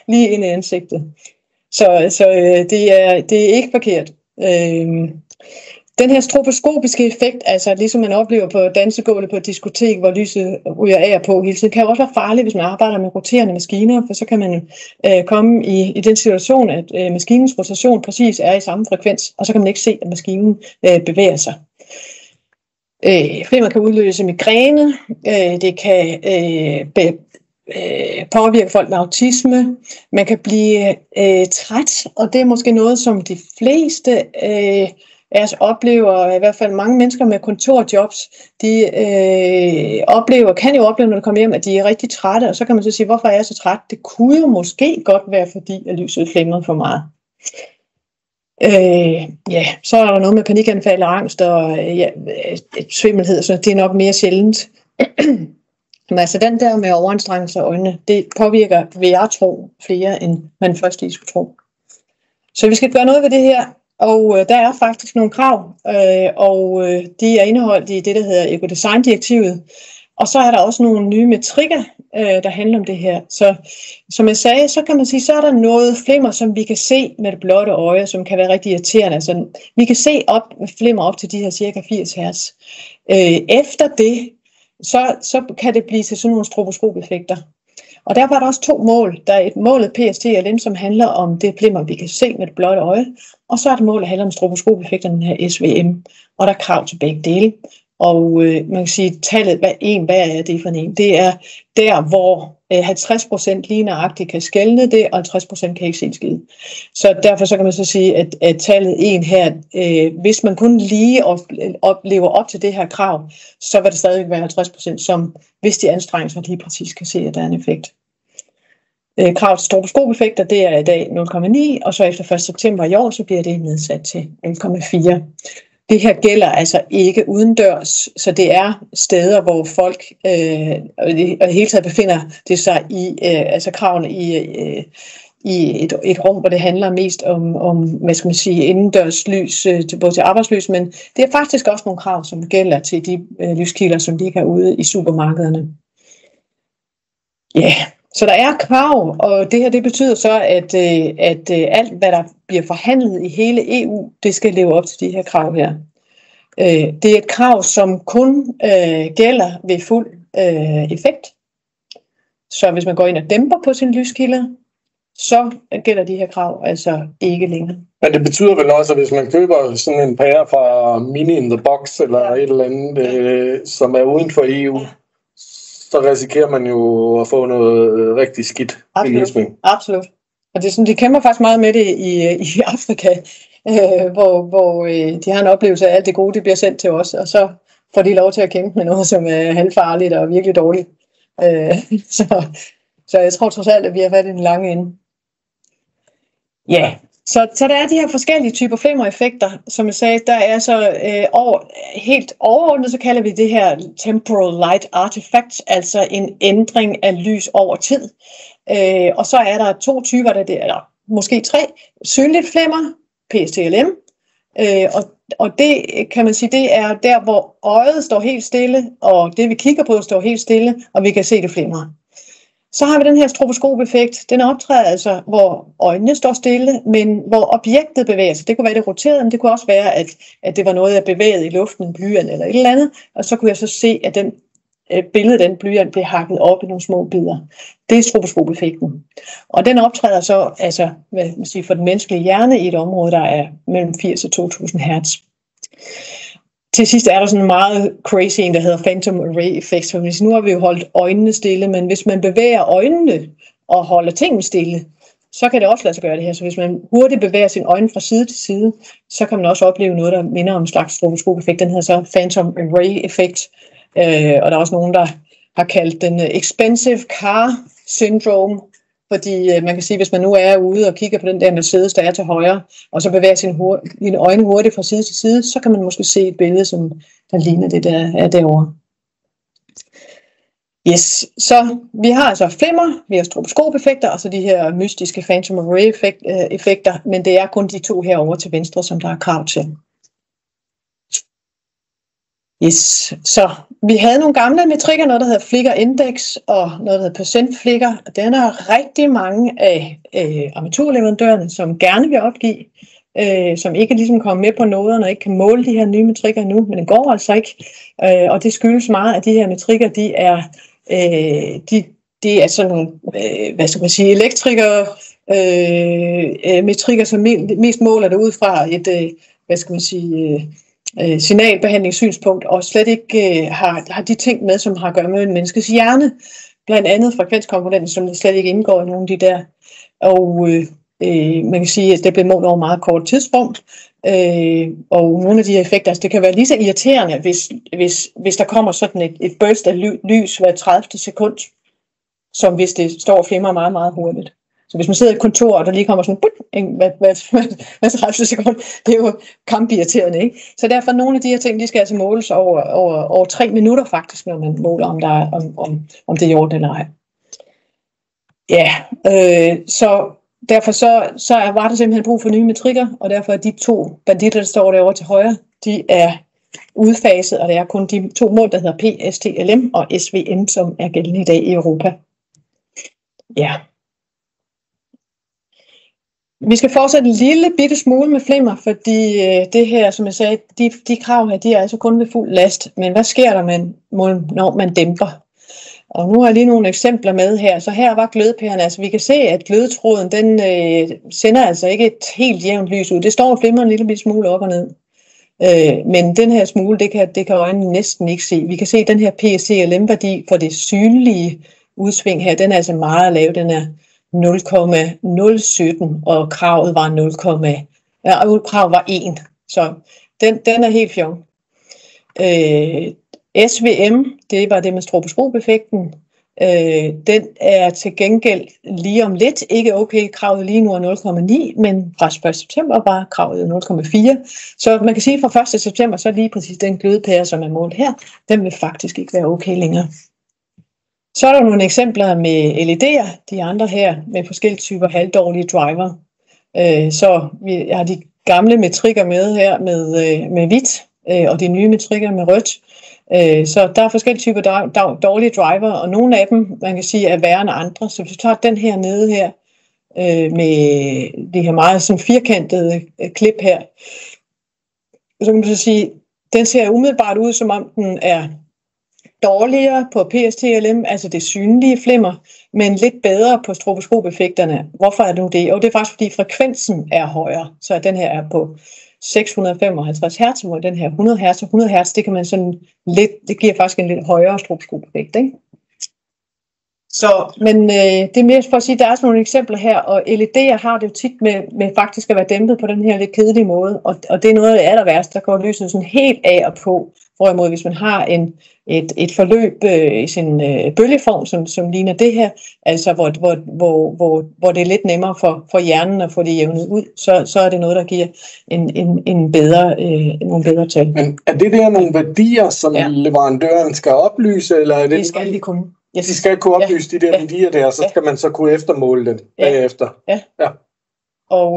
lige ind i ansigtet. Så det er ikke forkert. Den her stroboskopiske effekt, altså ligesom man oplever på dansegulvet på et diskotek, hvor lyset ryger af på hele tiden, kan jo også være farligt, hvis man arbejder med roterende maskiner, for så kan man komme i den situation, at maskinens rotation præcis er i samme frekvens, og så kan man ikke se, at maskinen bevæger sig. Flimmer kan udløse migræne, det kan påvirke folk med autisme, man kan blive træt, og det er måske noget, som de fleste oplever, i hvert fald mange mennesker med kontorjobs, de kan jo opleve, når de kommer hjem, at de er rigtig trætte, og så kan man så sige, hvorfor er jeg så træt? Det kunne jo måske godt være, fordi at lyset flimrede for meget. Så er der noget med panikanfald og angst og svimmelhed, så det er nok mere sjældent. Men altså den der med overanstrengelse af øjnene, det påvirker, vil jeg tro, flere end man først lige skulle tro. Så vi skal gøre noget ved det her. Og der er faktisk nogle krav, og de er indeholdt i det, der hedder Ecodesign-direktivet. Og så er der også nogle nye metrikker, der handler om det her. Så som jeg sagde, så kan man sige, så er der noget flimmer, som vi kan se med det blotte øje, som kan være rigtig irriterende. Altså, vi kan se flimmer op til de her cirka 80 Hz. Efter det, så kan det blive til sådan nogle stroboskopeffekter. Og derfor er der også to mål. Der er et målet PST-LM, som handler om det flimmer, vi kan se med det blotte øje. Og så er det mål, der handler om stroboskopeffekterne her SVM. Og der er krav til begge dele. Og man kan sige, tallet, hvad er det for en? Det er der, hvor 50% lige nøjagtigt kan skelne det, og 50% kan ikke se en skid. Så derfor så kan man så sige, at tallet 1 her, hvis man kun lige lever op til det her krav, så vil det stadig være 50%, som hvis de anstrenger sig lige præcis kan se, at der er en effekt. Kravet til stroboskopeffekter, det er i dag 0,9, og så efter 1. september i år, så bliver det nedsat til 0,4. Det her gælder altså ikke udendørs, så det er steder, hvor folk og i hele taget befinder det sig i, altså kravene et rum, hvor det handler mest om hvad skal man sige, indendørs lys, både til arbejdslys, men det er faktisk også nogle krav, som gælder til de lyskilder, som ligger ude i supermarkederne. Ja, så der er krav, og det her det betyder så, at alt, hvad der bliver forhandlet i hele EU, det skal leve op til de her krav her. Det er et krav, som kun gælder ved fuld effekt. Så hvis man går ind og dæmper på sine lyskilder, så gælder de her krav altså ikke længere. Men det betyder vel også, at hvis man køber sådan en pære fra Mini in the Box, eller et eller andet, som er uden for EU, så risikerer man jo at få noget rigtig skidt belysning. Absolut. Og det er sådan, de kæmper faktisk meget med det i Afrika, hvor de har en oplevelse af, at alt det gode det bliver sendt til os, og så får de lov til at kæmpe med noget, som er halvfarligt og virkelig dårligt. Så jeg tror trods alt, at vi har været i den lange ende. Ja, så der er de her forskellige typer flimmereffekter, som jeg sagde, der er så helt overordnet, så kalder vi det her temporal light artifact, altså en ændring af lys over tid. Og så er der 2 typer, eller måske 3, synligt flimmer, PSTLM, og det kan man sige, det er der, hvor øjet står helt stille, og det vi kigger på står helt stille, og vi kan se det flimre. Så har vi den her stroboskop-effekt. Den optræder altså, hvor øjnene står stille, men hvor objektet bevæger sig. Det kunne være, det roterede, men det kunne også være, at det var noget, jeg bevægede i luften, en blyant eller et eller andet. Og så kunne jeg så se, at den billede, den blyant, blev hakket op i nogle små bidder. Det er stroboskop-effekten. Og den optræder så altså, hvad man siger, for den menneskelige hjerne i et område, der er mellem 80 og 2000 hertz. Til sidst er der sådan en meget crazy en, der hedder phantom array effect. Så nu har vi jo holdt øjnene stille, men hvis man bevæger øjnene og holder tingene stille, så kan det også lade sig gøre det her. Så hvis man hurtigt bevæger sine øjne fra side til side, så kan man også opleve noget, der minder om en slags stroboskop-effekt. Den hedder så phantom array effect. Og der er også nogen, der har kaldt den expensive car syndrome, fordi man kan sige, hvis man nu er ude og kigger på den der Mercedes, der er til højre, og så bevæger sine øjne hurtigt fra side til side, så kan man måske se et billede, der ligner det, der er derovre. Yes, så vi har altså flimmer, vi har stroboskop-effekter, og så de her mystiske phantom array-effekter, men det er kun de 2 herovre til venstre, som der er krav til. Yes, så vi havde nogle gamle metrikker, noget der hedder flicker index og noget der hedder percent flicker. Den er rigtig mange af armaturleverandørerne, som gerne vil opgive, som ikke ligesom kommer med på noderne og ikke kan måle de her nye metrikker nu, men det går altså ikke. Og det skyldes meget, at de her metrikker, de er sådan nogle, hvad skal man sige, elektrikere metrikker, som mest måler det ud fra et, hvad skal man sige, signalbehandlingssynspunkt, og slet ikke har de ting med, som har at gøre med en menneskets hjerne, blandt andet frekvenskomponenten, som slet ikke indgår i nogle af de der. Og man kan sige, at det bliver målt over meget kort tidsrum, og nogle af de her effekter, altså det kan være lige så irriterende, hvis der kommer sådan et burst af lys hver 30. sekund, som hvis det står og flimrer meget, meget hurtigt. Så hvis man sidder i et kontor, og der lige kommer sådan hvad 30 sekunder, det er jo kampirriterende, ikke? Så derfor nogle af de her ting, de skal altså måles over 3 minutter faktisk, når man måler, om det er i orden eller ej. Ja, så derfor så var der simpelthen brug for nye metrikker, og derfor er de 2 banditter, der står derovre til højre, de er udfaset, og det er kun de 2 mål, der hedder PSTLM og SVM, som er gældende i dag i Europa. Ja. Vi skal fortsætte en lille bitte smule med flimmer, fordi det her, som jeg sagde, de krav her, de er altså kun ved fuld last. Men hvad sker der, når man dæmper? Og nu har jeg lige nogle eksempler med her. Så her var glødepæren, altså vi kan se, at glødetråden, den sender altså ikke et helt jævnt lys ud. Det står og flimrer en lille bitte smule op og ned. Men den her smule, det kan øjnene næsten ikke se. Vi kan se, at den her PSTLM-værdi for det synlige udsving her, den er altså meget lav, den er 0,017, og kravet var kravet var 1. Så den er helt fjong. SVM, det var det med stroboskop-effekten. Den er til gengæld lige om lidt ikke okay. Kravet lige nu er 0,9, men fra 1. september var kravet 0,4. Så man kan sige, at fra 1. september, så lige præcis den glødepære, som er målt her, den vil faktisk ikke være okay længere. Så er der nogle eksempler med LED'er, de andre her, med forskellige typer halvdårlige driver. Så jeg har de gamle metrikker med her med hvidt, og de nye metrikker med rødt. Så der er forskellige typer dårlige driver, og nogle af dem, man kan sige, er værre end andre. Så hvis du tager den her nede her, med de her meget sådan firkantede klip her, så kan man så sige, den ser umiddelbart ud, som om den er dårligere på PSTLM, altså det synlige flimmer, men lidt bedre på stroboskopeffekterne. Hvorfor er det nu det? Og det er faktisk, fordi frekvensen er højere, så den her er på 655 Hz, hvor den her 100 Hz, og 100 Hz, det kan man sådan lidt, det giver faktisk en lidt højere stroboskopeffekt, ikke? Så, men det er mere for at sige, at der er sådan nogle eksempler her, og LED'er har det jo tit med faktisk at være dæmpet på den her lidt kedelige måde, og det er noget af det aller værste, der går lyset sådan helt af og på, hvorimod hvis man har et forløb i sin bølgeform, som ligner det her, altså hvor det er lidt nemmere for hjernen at få det jævnet ud, så er det noget, der giver nogle bedre tal. Men er det der nogle værdier, som leverandøren skal oplyse, eller er det skal de kunne? Yes. De skal kunne oplyse de der værdier der, så skal man så kunne eftermåle dem bagefter. Ja. Og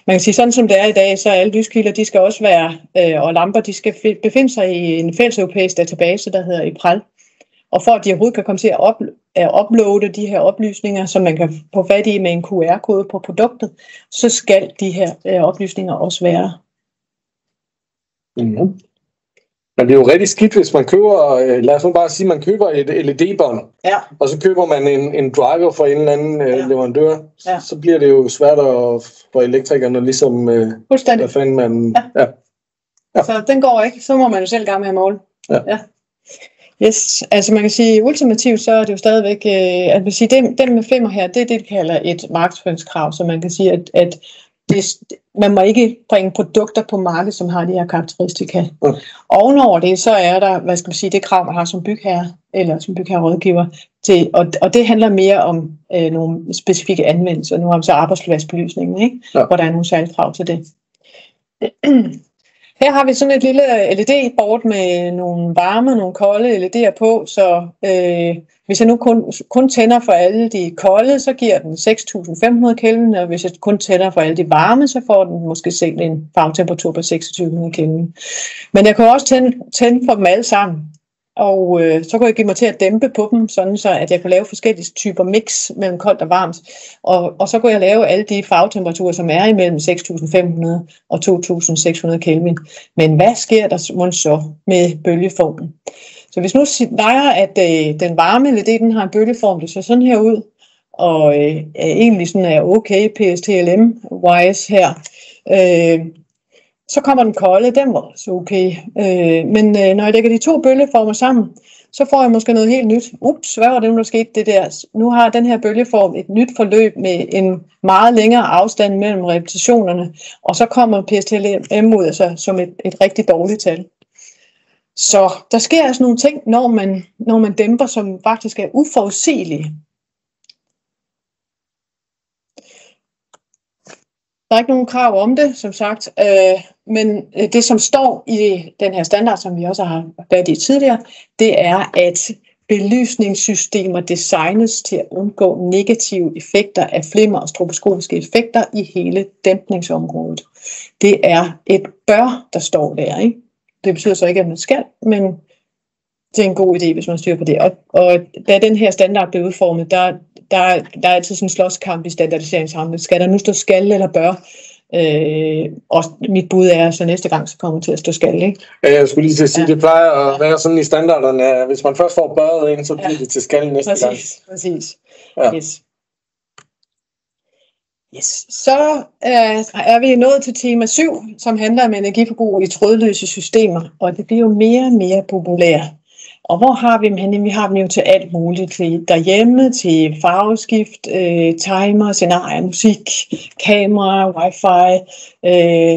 man kan sige, sådan som det er i dag, så er alle lyskilder, de skal også være, og lamper, de skal befinde sig i en fælles europæisk database, der hedder EPRAL. Og for at de overhovedet kan komme til at uploade de her oplysninger, som man kan få fat i med en QR-kode på produktet, så skal de her oplysninger også være. Mm-hmm. Men det er jo rigtig skidt, hvis man køber, lad os nu bare sige, man køber et LED-bånd, og så køber man en driver fra en eller anden leverandør, så bliver det jo svært for elektrikerne ligesom, hvad fanden man... Så den går ikke, så må man jo selv gang med at måle. Yes, altså man kan sige, ultimativt så er det jo stadigvæk, at man siger, den med flimmer her, det er det, de kalder et markedsføringskrav, så man kan sige, at man må ikke bringe produkter på markedet, som har de her karakteristika. Ovenover det, så er der, hvad skal man sige, det krav, man har som bygherre, eller som bygherrerådgiver, til, og det handler mere om nogle specifikke anvendelser. Nu har vi så arbejdspladsbelysningen, ikke? Hvor der er nogle særlige krav til det. Her har vi sådan et lille LED-board med nogle varme, nogle kolde LED'er på, så hvis jeg nu kun tænder for alle de kolde, så giver den 6.500 Kelvin, og hvis jeg kun tænder for alle de varme, så får den måske selv en farvetemperatur på 2.600 Kelvin. Men jeg kan også tænde for dem alle sammen, og så kan jeg give mig til at dæmpe på dem, sådan så at jeg kan lave forskellige typer mix mellem koldt og varmt, og så kan jeg lave alle de farvetemperaturer, som er imellem 6.500 og 2.600 Kelvin. Men hvad sker der så med bølgeformen? Så hvis nu leger, at den varme LED, den har en bølgeform, det ser sådan her ud, og egentlig sådan er okay PSTLM-wise her, så kommer den kolde, den var så okay. Men når jeg lægger de to bølgeformer sammen, så får jeg måske noget helt nyt. Ups, hvad var det nu, der skete det der? Nu har den her bølgeform et nyt forløb med en meget længere afstand mellem repetitionerne, og så kommer PSTLM ud altså, som et rigtig dårligt tal. Så der sker altså nogle ting, når man dæmper, som faktisk er uforudsigelige. Der er ikke nogen krav om det, som sagt, men det, som står i den her standard, som vi også har fat i tidligere, det er, at belysningssystemer designes til at undgå negative effekter af flimmer og stroboskopiske effekter i hele dæmpningsområdet. Det er et bør, der står der, ikke? Det betyder så ikke, at man skal, men det er en god idé, hvis man styrer på det. Og da den her standard blev udformet, der er altid sådan en slåskamp i standardiseringsrammen. Skal der nu stå skal eller bør? Og mit bud er, så næste gang så kommer til at stå skal, ikke? Ja, jeg skulle lige til at sige, det plejer at være sådan i standarderne, at hvis man først får børret ind, så bliver det til skal næste gang. Præcis. Ja. Yes. Så er vi nået til tema 7, som handler om energiforbrug i trådløse systemer, og det bliver jo mere og mere populært. Og hvor har vi dem henne? Vi har dem jo til alt muligt, til derhjemme, til farveskift, timer, scenarier, musik, kamera, wifi,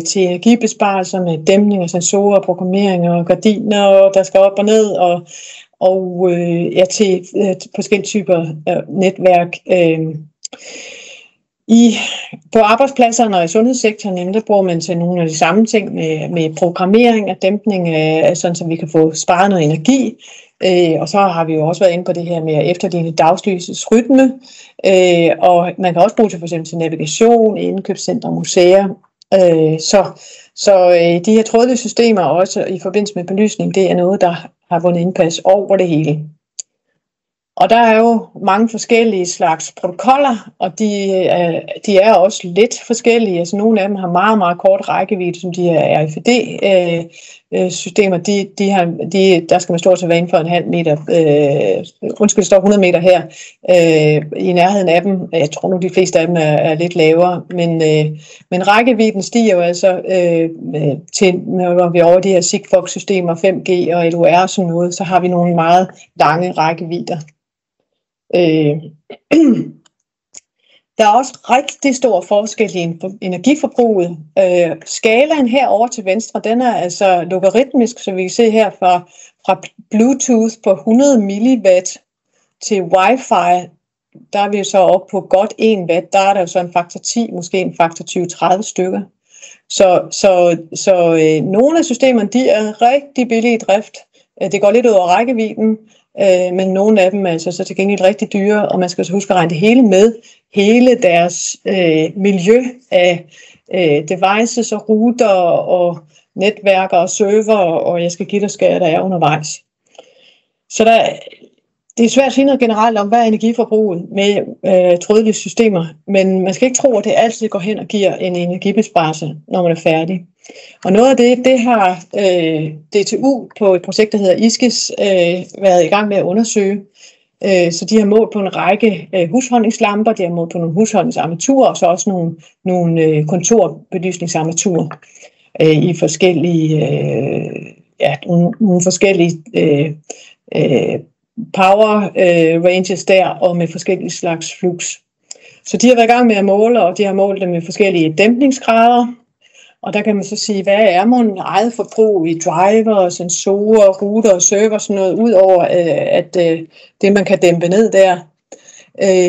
til energibesparelser med dæmning og sensorer, programmering og gardiner, der skal op og ned, og til forskellige typer netværk. På arbejdspladserne og i sundhedssektoren, jamen, der bruger man til nogle af de samme ting med programmering og dæmpning, sådan så vi kan få sparet noget energi. Og så har vi jo også været inde på det her med at efterligne dagslysets rytme. Og man kan også bruge det for eksempel til navigation, indkøbscentre, museer. Så de her trådløse systemer, også i forbindelse med belysning, det er noget, der har vundet indpas over det hele. Og der er jo mange forskellige slags protokoller, og de er også lidt forskellige. Altså nogle af dem har meget, meget kort rækkevidde, som de her RFID-systemer. Der skal man stort set være inden for en halv meter. Der står 100 meter her i nærheden af dem. Jeg tror nu, de fleste af dem er lidt lavere. Men rækkevidden stiger jo altså til, når vi er over de her Sigfox-systemer, 5G og LOR og sådan noget, så har vi nogle meget lange rækkevidder. Der er også rigtig stor forskel i energiforbruget. Skalaen herovre til venstre, den er altså logaritmisk, så vi kan se her fra Bluetooth på 100 milliwatt til Wi-Fi, der er vi jo så oppe på godt 1 watt. Der er der jo så en faktor 10, måske en faktor 20-30 stykker. Så nogle af systemerne, de er rigtig billige i drift. Det går lidt ud over rækkevidden. Men nogle af dem er altså så til gengæld rigtig dyre, og man skal så huske at regne det hele med. Hele deres miljø af devices og router og netværker og server, og jeg skal give dig skære, der er undervejs. Så det er svært at sige noget generelt om, hvad er energiforbruget med trådløse systemer, men man skal ikke tro, at det altid går hen og giver en energibesparelse, når man er færdig. Og noget af det har DTU på et projekt, der hedder ISKES, været i gang med at undersøge. Så de har målt på en række husholdningslamper, de har målt på nogle husholdningsarmaturer, og så også nogle kontorbelysningsarmaturer i forskellige, nogle forskellige power ranges der, og med forskellige slags flux. Så de har været i gang med at måle, og de har målt dem med forskellige dæmpningsgrader. Og der kan man så sige, hvad er mon eget forbrug i driver, sensorer, router og server, sådan noget, ud over at det, man kan dæmpe ned der.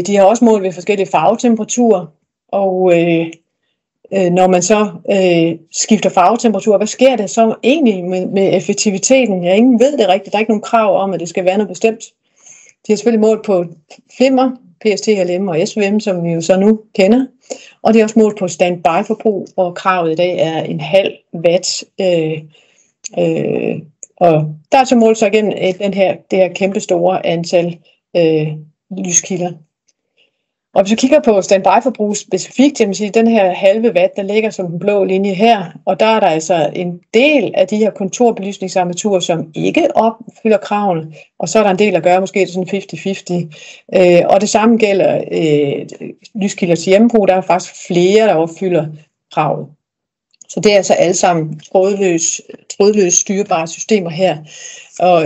De har også målt ved forskellige farvetemperaturer, og når man så skifter farvetemperatur, hvad sker der så egentlig med effektiviteten? Ja, ingen ved det rigtigt. Der er ikke nogen krav om, at det skal være noget bestemt. De har selvfølgelig målt på flimmer, PST, LM og SVM, som vi jo så nu kender. Og det er også målt på standby-forbrug, og kravet i dag er 0,5 watt. Og der er så målt så igen det her kæmpe store antal lyskilder. Og hvis vi kigger på standby-forbrug specifikt, jeg vil sige, den her 0,5 watt, der ligger som den blå linje her, og der er der altså en del af de her kontorbelysningsarmaturer, som ikke opfylder kravene, og så er der en del at gøre, måske sådan 50-50. Og det samme gælder lyskilder til hjemmebrug, der er faktisk flere, der opfylder kravet. Så det er altså alle sammen trådløse styrbare systemer her. Og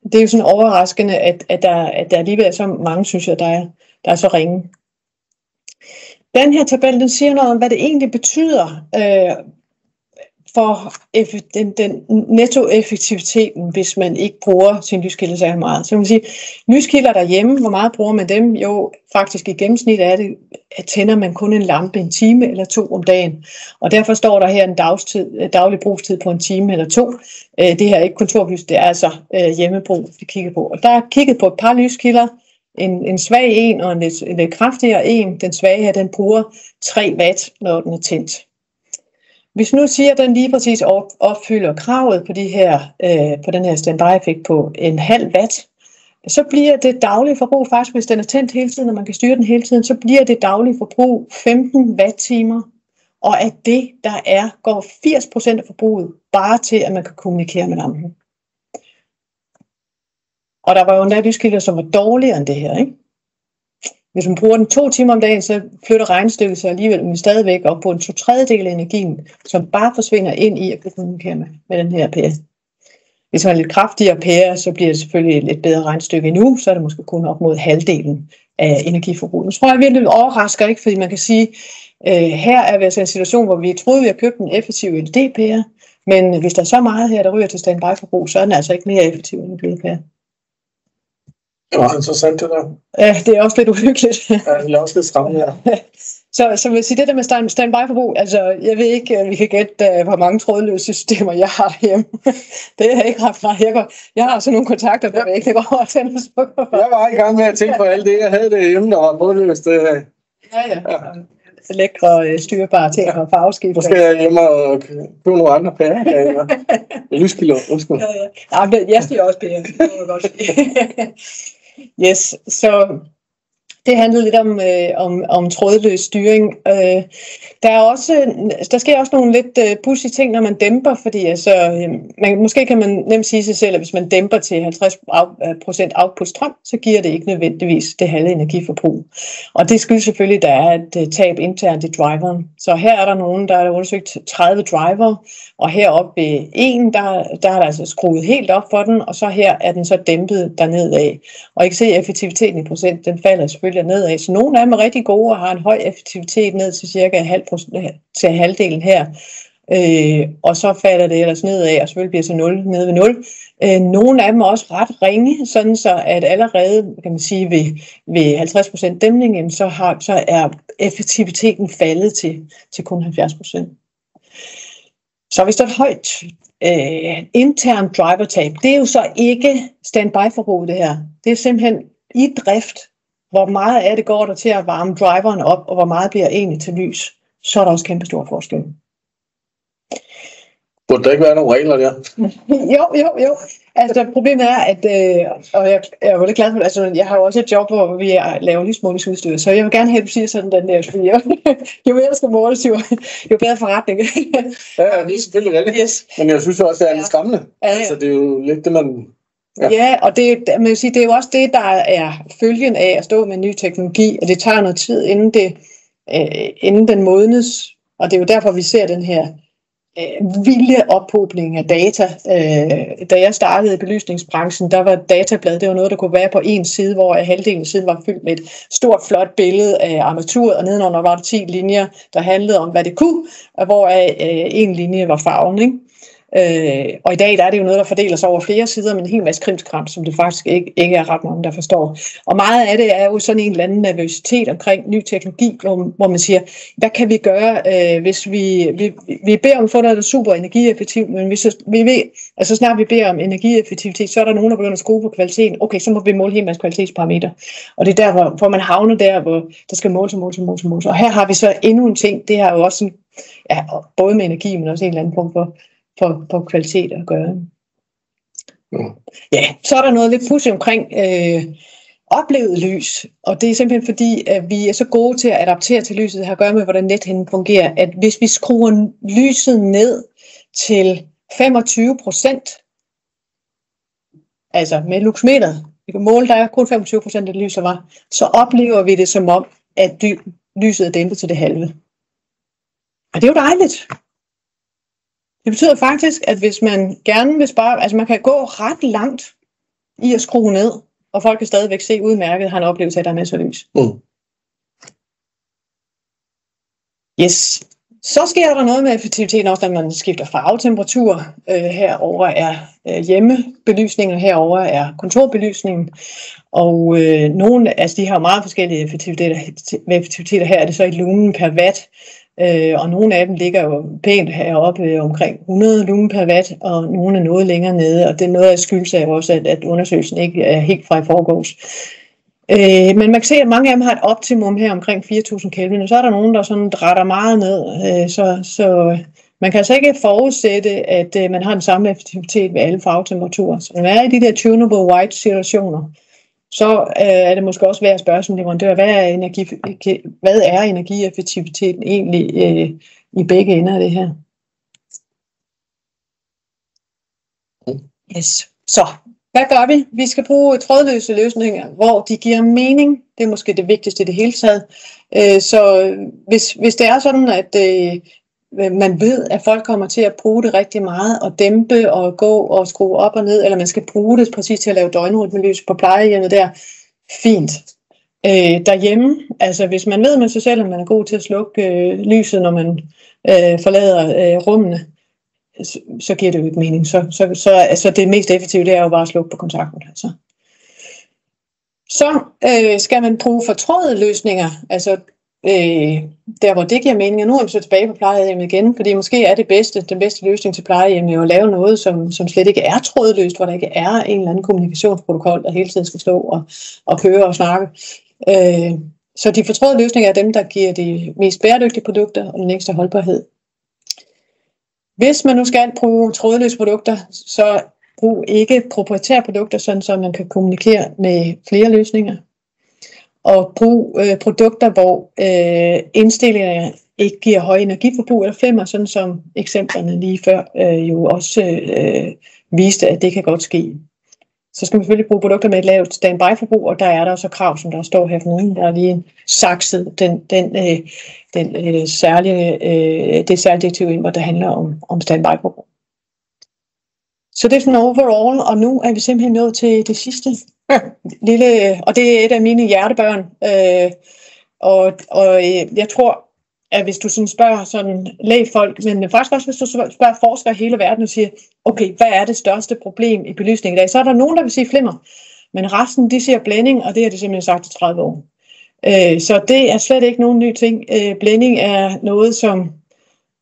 det er jo sådan overraskende, at der alligevel er så mange, synes jeg, der er så ringe. Den her tabel, den siger noget om, hvad det egentlig betyder for den nettoeffektiviteten, hvis man ikke bruger sin lyskilde så meget. Så man kan sige, lyskilder derhjemme, hvor meget bruger man dem? Jo, faktisk i gennemsnit er det, at tænder man kun en lampe 1 time eller 2 om dagen. Og derfor står der her en daglig brugstid på 1 time eller 2. Det her er ikke kontorlys, det er altså hjemmebrug, vi kigger på. Og der er kigget på et par lyskilder, en svag en og en lidt kraftigere en. Den svage her, den bruger 3 watt, når den er tændt. Hvis nu siger, at den lige præcis opfylder kravet på på den her standby-effekt på 0,5 watt, så bliver det daglige forbrug faktisk, hvis den er tændt hele tiden, og man kan styre den hele tiden, så bliver det daglige forbrug 15 watt-timer. Og af det, går 80% af forbruget bare til, at man kan kommunikere med lampen. Og der var jo endda lyskilder, som var dårligere end det her, ikke? Hvis man bruger den 2 timer om dagen, så flytter regnestykket sig alligevel stadigvæk op på 2/3 af energien, som bare forsvinder ind i at kunne kommunikere med den her pære. Hvis man er lidt kraftigere pære, så bliver det selvfølgelig et lidt bedre regnestykke endnu, så er det måske kun op mod halvdelen af energiforbruget. Så tror jeg virkelig overrasker, ikke? Fordi man kan sige, her er vi altså en situation, hvor vi troede, vi har købt en effektiv LED-pære, men hvis der er så meget her, der ryger til standby-forbrug, så er den altså ikke mere effektiv end en LED-pære. Det var interessant, det der. Ja, det er også lidt uhyggeligt. Ja, det er også lidt stramt her. Så vil jeg sige, det der med standby-forbrug, altså jeg ved ikke, vi kan gætte, hvor mange trådløse systemer jeg har hjemme. Det er ikke ret meget. Jeg har altså nogle kontakter, der ikke går over at tænde sukker. Jeg var i gang med at tænke på alt det, jeg havde det hjemme, der var trådløst. Ja. Lækre styrbare ting og farveskift. Så skal jeg hjem og købe nogle andre pærer. Lyskilder, undskyld. Ja, jeg siger også pærer. Det må jeg godt sige. Yes, så det handlede lidt om trådløs styring. Der sker også nogle lidt pudsige ting, når man dæmper, fordi måske kan man nemt sige sig selv, at hvis man dæmper til 50% output strøm, så giver det ikke nødvendigvis det halve energiforbrug. Og det skyldes selvfølgelig, at der er et tab internt i driveren. Så her er der nogen, der har undersøgt 30 driver, og heroppe ved 1, der er der altså skruet helt op for den, og så her er den så dæmpet dernede af. Og I kan se, at effektiviteten i procent, den falder selvfølgelig nedad. Så nogle af dem er rigtig gode og har en høj effektivitet ned til cirka halvdelen her. Og så falder det ellers nedad, og selvfølgelig bliver det så 0 nede ved 0. Nogle af dem er også ret ringe, sådan så at allerede, kan man sige, ved 50% dæmning, så er effektiviteten faldet til kun 70%. Så hvis der er et højt intern driver-tab, det er jo så ikke standby-forbrug det her. Det er simpelthen i drift, hvor meget af det går der til at varme driveren op, og hvor meget bliver egentlig til lys. Så er der også kæmpe stor forskel. Burde der ikke være nogle regler der? Jo. Altså problemet er, at og jeg er jo lidt glad for det. Altså, jeg har jo også et job, hvor vi laver lysmålingsudstyr, så jeg vil gerne have, at du siger sådan den der, fordi jo mere der skal måles, jo bedre forretning. Ja, det er selvfølgelig rigtigt. Yes. Men jeg synes også, det er lidt skræmmende. Ja. Altså, det er jo lidt det, man... Ja, og det er jo også det, der er følgen af at stå med ny teknologi, og det tager noget tid, inden den modnes, og det er jo derfor, vi ser den her vilde ophobning af data. Da jeg startede i belysningsbranchen, der var datablad, det var noget, der kunne være på en side, hvor halvdelen af siden var fyldt med et stort, flot billede af armaturet, og nedenunder var der 10 linjer, der handlede om, hvad det kunne, og hvor en linje var farven, ikke? Og i dag der er det jo noget, der fordeler sig over flere sider, men en hel masse krimskrams, som det faktisk ikke er ret mange, der forstår. Og meget af det er jo sådan en eller anden nervøsitet omkring ny teknologi, hvor man siger, hvad kan vi gøre, hvis vi beder om at få noget, der er super energieffektivt, men hvis vi ved, altså snart vi beder om energieffektivitet, så er der nogen, der begynder at skrue på kvaliteten. Okay, så må vi måle en hel masse kvalitetsparametre. Og det er der, hvor man havner der, hvor der skal måles. Og her har vi så endnu en ting, det har jo også både med energi, men også en eller anden form for kvalitet at gøre. Ja, så er der noget lidt pudsigt omkring oplevet lys, og det er simpelthen fordi, at vi er så gode til at adaptere til lyset, det har at gøre med, hvordan nethinden fungerer, at hvis vi skruer lyset ned til 25%, altså med luxmeteret, vi kan måle, der er kun 25% af det lys, der var, så oplever vi det som om, at lyset er dæmpet til det halve. Og det er jo dejligt. Det betyder faktisk, at hvis man gerne vil spare, altså man kan gå ret langt i at skrue ned, og folk kan stadigvæk se udmærket, har en oplevelse af, at der er masser af lys. Yes. Så sker der noget med effektiviteten også, når man skifter farvetemperatur. Herover er hjemmebelysningen, herover er kontorbelysningen. Og de har jo meget forskellige effektiviteter. Her er det så i lumen per watt. Og nogle af dem ligger jo pænt heroppe omkring 100 lumen per watt, og nogle er noget længere nede, og det er noget af skyldes af også, at undersøgelsen ikke er helt fra i forgårs. Men man kan se, at mange af dem har et optimum her omkring 4.000 Kelvin, og så er der nogen, der sådan drætter meget ned, så man kan altså ikke forudsætte, at man har den samme effektivitet ved alle farvetemperaturer. Så når man er i de der tunable white situationer, så er det måske også værd at spørge som leverandør, hvad er energieffektiviteten egentlig i begge ender af det her? Yes. Så, hvad gør vi? Vi skal bruge trådløse løsninger, hvor de giver mening. Det er måske det vigtigste i det hele taget. Så hvis det er sådan, at man ved, at folk kommer til at bruge det rigtig meget, og dæmpe og gå og skrue op og ned, eller man skal bruge det præcis til at lave døgnrytmelys på plejehjemmet der, fint. Derhjemme, altså hvis man ved med sig selv, at man er god til at slukke lyset, når man forlader rummene, så giver det jo ikke mening. Så det mest effektive, det er jo bare at slukke på kontakten. Altså. Så skal man bruge fortrådede løsninger, altså der hvor det giver mening. Og nu er vi så tilbage på plejehjemmet igen, fordi måske er den bedste løsning til plejehjemmet jo at lave noget, som slet ikke er trådløst, hvor der ikke er en eller anden kommunikationsprotokol, der hele tiden skal stå og køre og snakke. Så de fortrådede løsninger er dem, der giver de mest bæredygtige produkter og den længste holdbarhed. Hvis man nu skal bruge trådløse produkter, så brug ikke proprietære produkter, sådan så man kan kommunikere med flere løsninger. Og brug produkter, hvor indstillingerne ikke giver høj energiforbrug eller flimmer, sådan som eksemplerne lige før jo også viste, at det kan godt ske. Så skal man selvfølgelig bruge produkter med et lavt standby-forbrug, og der er der også krav, som der står her for nogen. Der er lige sakset det særlige direktiv ind, hvor der handler om standby-forbrug. Så det er sådan overall, og nu er vi simpelthen nået til det sidste lille, og det er et af mine hjertebørn. Jeg tror, at hvis du sådan spørger sådan lægfolk, men faktisk også hvis du spørger forskere i hele verden og siger, okay, hvad er det største problem i belysning i dag, så er der nogen, der vil sige flimmer, men resten, de siger blænding, og det har de simpelthen sagt i 30 år. Så det er slet ikke nogen ny ting. Blænding er noget, som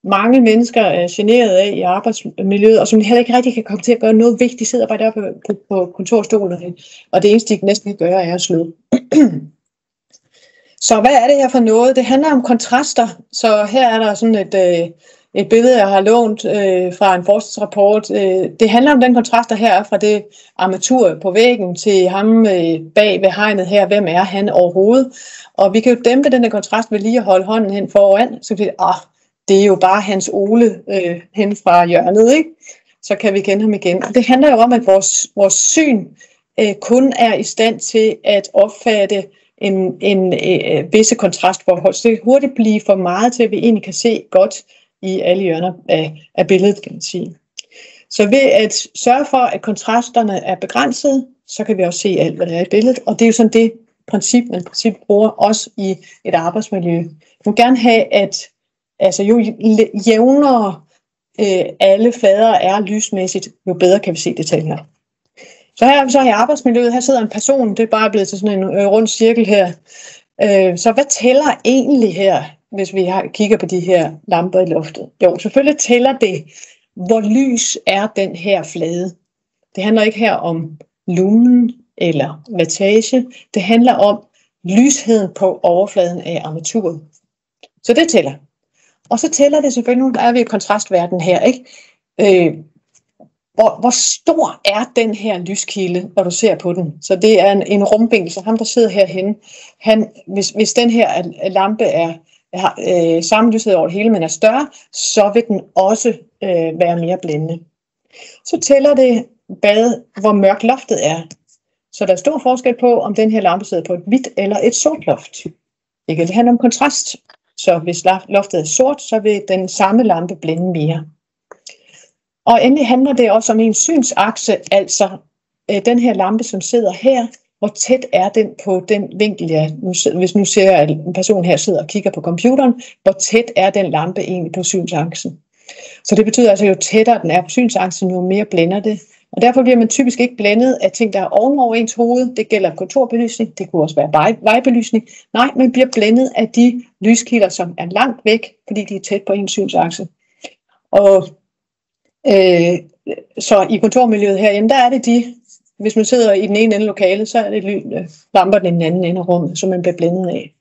mange mennesker er generet af i arbejdsmiljøet, og som heller ikke rigtig kan komme til at gøre noget vigtigt. De sidder bare der på kontorstolen, og det eneste, de næsten kan gøre, er at slå. Så hvad er det her for noget? Det handler om kontraster. Så her er der sådan et billede, jeg har lånt fra en forskningsrapport. Det handler om den kontrast, der her er fra det armatur på væggen til ham bag ved hegnet her. Hvem er han overhovedet? Og vi kan jo dæmpe den kontrast ved lige at holde hånden hen foran, så vi det er jo bare Hans Ole hen fra hjørnet, ikke? Så kan vi kende ham igen. Og det handler jo om, at vores syn kun er i stand til at opfatte en visse kontrastforhold. Så det kan hurtigt blive for meget til, at vi egentlig kan se godt i alle hjørner af billedet, kan man sige. Så ved at sørge for, at kontrasterne er begrænsede, så kan vi også se alt, hvad der er i billedet. Og det er jo sådan det princip, man bruger også i et arbejdsmiljø. Man må gerne have, at jo jævnere alle flader er lysmæssigt, jo bedre kan vi se detaljer. Så her er vi så i arbejdsmiljøet. Her sidder en person, det er bare blevet til sådan en rund cirkel her. Så hvad tæller egentlig her, hvis vi kigger på de her lamper i loftet? Jo, selvfølgelig tæller det, hvor lys er den her flade. Det handler ikke her om lumen eller wattage. Det handler om lysheden på overfladen af armaturet. Så det tæller. Og så tæller det selvfølgelig, nu er vi i kontrastverden her, ikke? Hvor stor er den her lyskilde, når du ser på den? Så det er en rumvinkel, så ham der sidder herhenne, hvis den her lampe har samme lyshed over det hele, men er større, så vil den også være mere blændende. Så tæller det, hvor mørkt loftet er. Så der er stor forskel på, om den her lampe sidder på et hvidt eller et sort loft. Det handler om kontrast. Så hvis loftet er sort, så vil den samme lampe blænde mere. Og endelig handler det også om en synsakse, altså den her lampe, som sidder her, hvor tæt er den på den vinkel, hvis nu ser at en person her sidder og kigger på computeren, hvor tæt er den lampe egentlig på synsaksen. Så det betyder altså, jo tættere den er på synsaksen, jo mere blænder det. Og derfor bliver man typisk ikke blændet af ting, der er ovenover ens hoved. Det gælder kontorbelysning, det kunne også være vejbelysning. Nej, man bliver blændet af de lyskilder, som er langt væk, fordi de er tæt på ens synsakse. Og så i kontormiljøet herinde, der er det hvis man sidder i den ene ende af lokalet, så er det lamperne i den anden ende af rummet, som man bliver blændet af.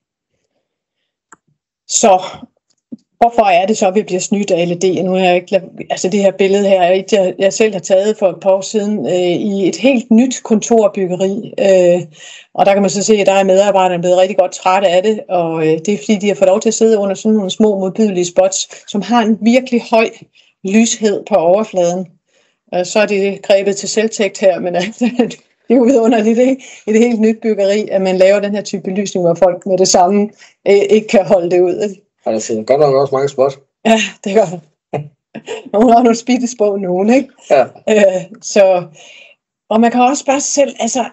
Så hvorfor er det så, at vi bliver snydt af LED? Nu er jeg ikke, altså det her billede her, jeg selv har taget for et par år siden i et helt nyt kontorbyggeri. Og der kan man så se, at der er medarbejderne blevet rigtig godt trætte af det. Og det er fordi, de har fået lov til at sidde under sådan nogle små modbydelige spots, som har en virkelig høj lyshed på overfladen. Så er det grebet til selvtægt her, men altså, det er jo vidunderligt, ikke? I det helt nyt byggeri, at man laver den her type belysning, hvor folk med det samme ikke kan holde det ud. Ikke? Og der sidder godt nok også mange spot. Ja, det gør det. Nogle har nogle spidesprog, nogen, ikke? Ja. Og man kan også spørge sig selv, altså,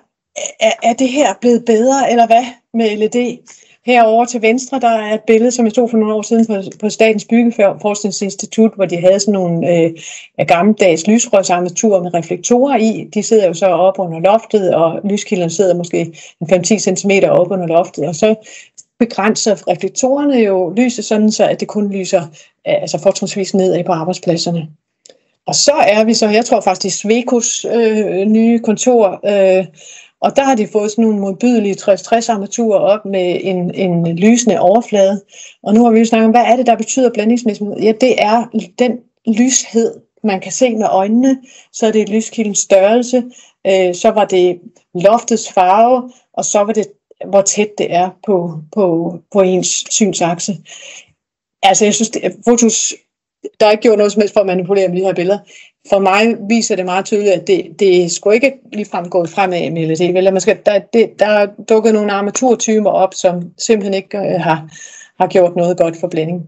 er det her blevet bedre, eller hvad med LED? Herovre til venstre, der er et billede, som jeg tog for nogle år siden på Statens Byggeforskningsinstitut, hvor de havde sådan nogle gammeldags lysrørsarmaturer med reflektorer i. De sidder jo så op under loftet, og lyskilderne sidder måske 5-10 cm op under loftet, og så begrænser reflektorerne jo lyset sådan, så at det kun lyser altså fortrinsvis nedad på arbejdspladserne. Og så er vi så, jeg tror faktisk, Svekos nye kontor, og der har de fået sådan nogle modbydelige 60 armaturer op med en lysende overflade. Og nu har vi jo snakket om, hvad er det, der betyder blændingsmæssigt? Ja, det er den lyshed, man kan se med øjnene. Så er det lyskildens størrelse, så var det loftets farve, og så var det, hvor tæt det er på ens synsakse. Altså, jeg synes, fotos, der er ikke gjort noget som helst for at manipulere med de her billeder. For mig viser det meget tydeligt, at det skulle ikke ligefrem gået fremad med LED. Vel? Der er dukket nogle armaturtyper op, som simpelthen ikke har gjort noget godt for blænding.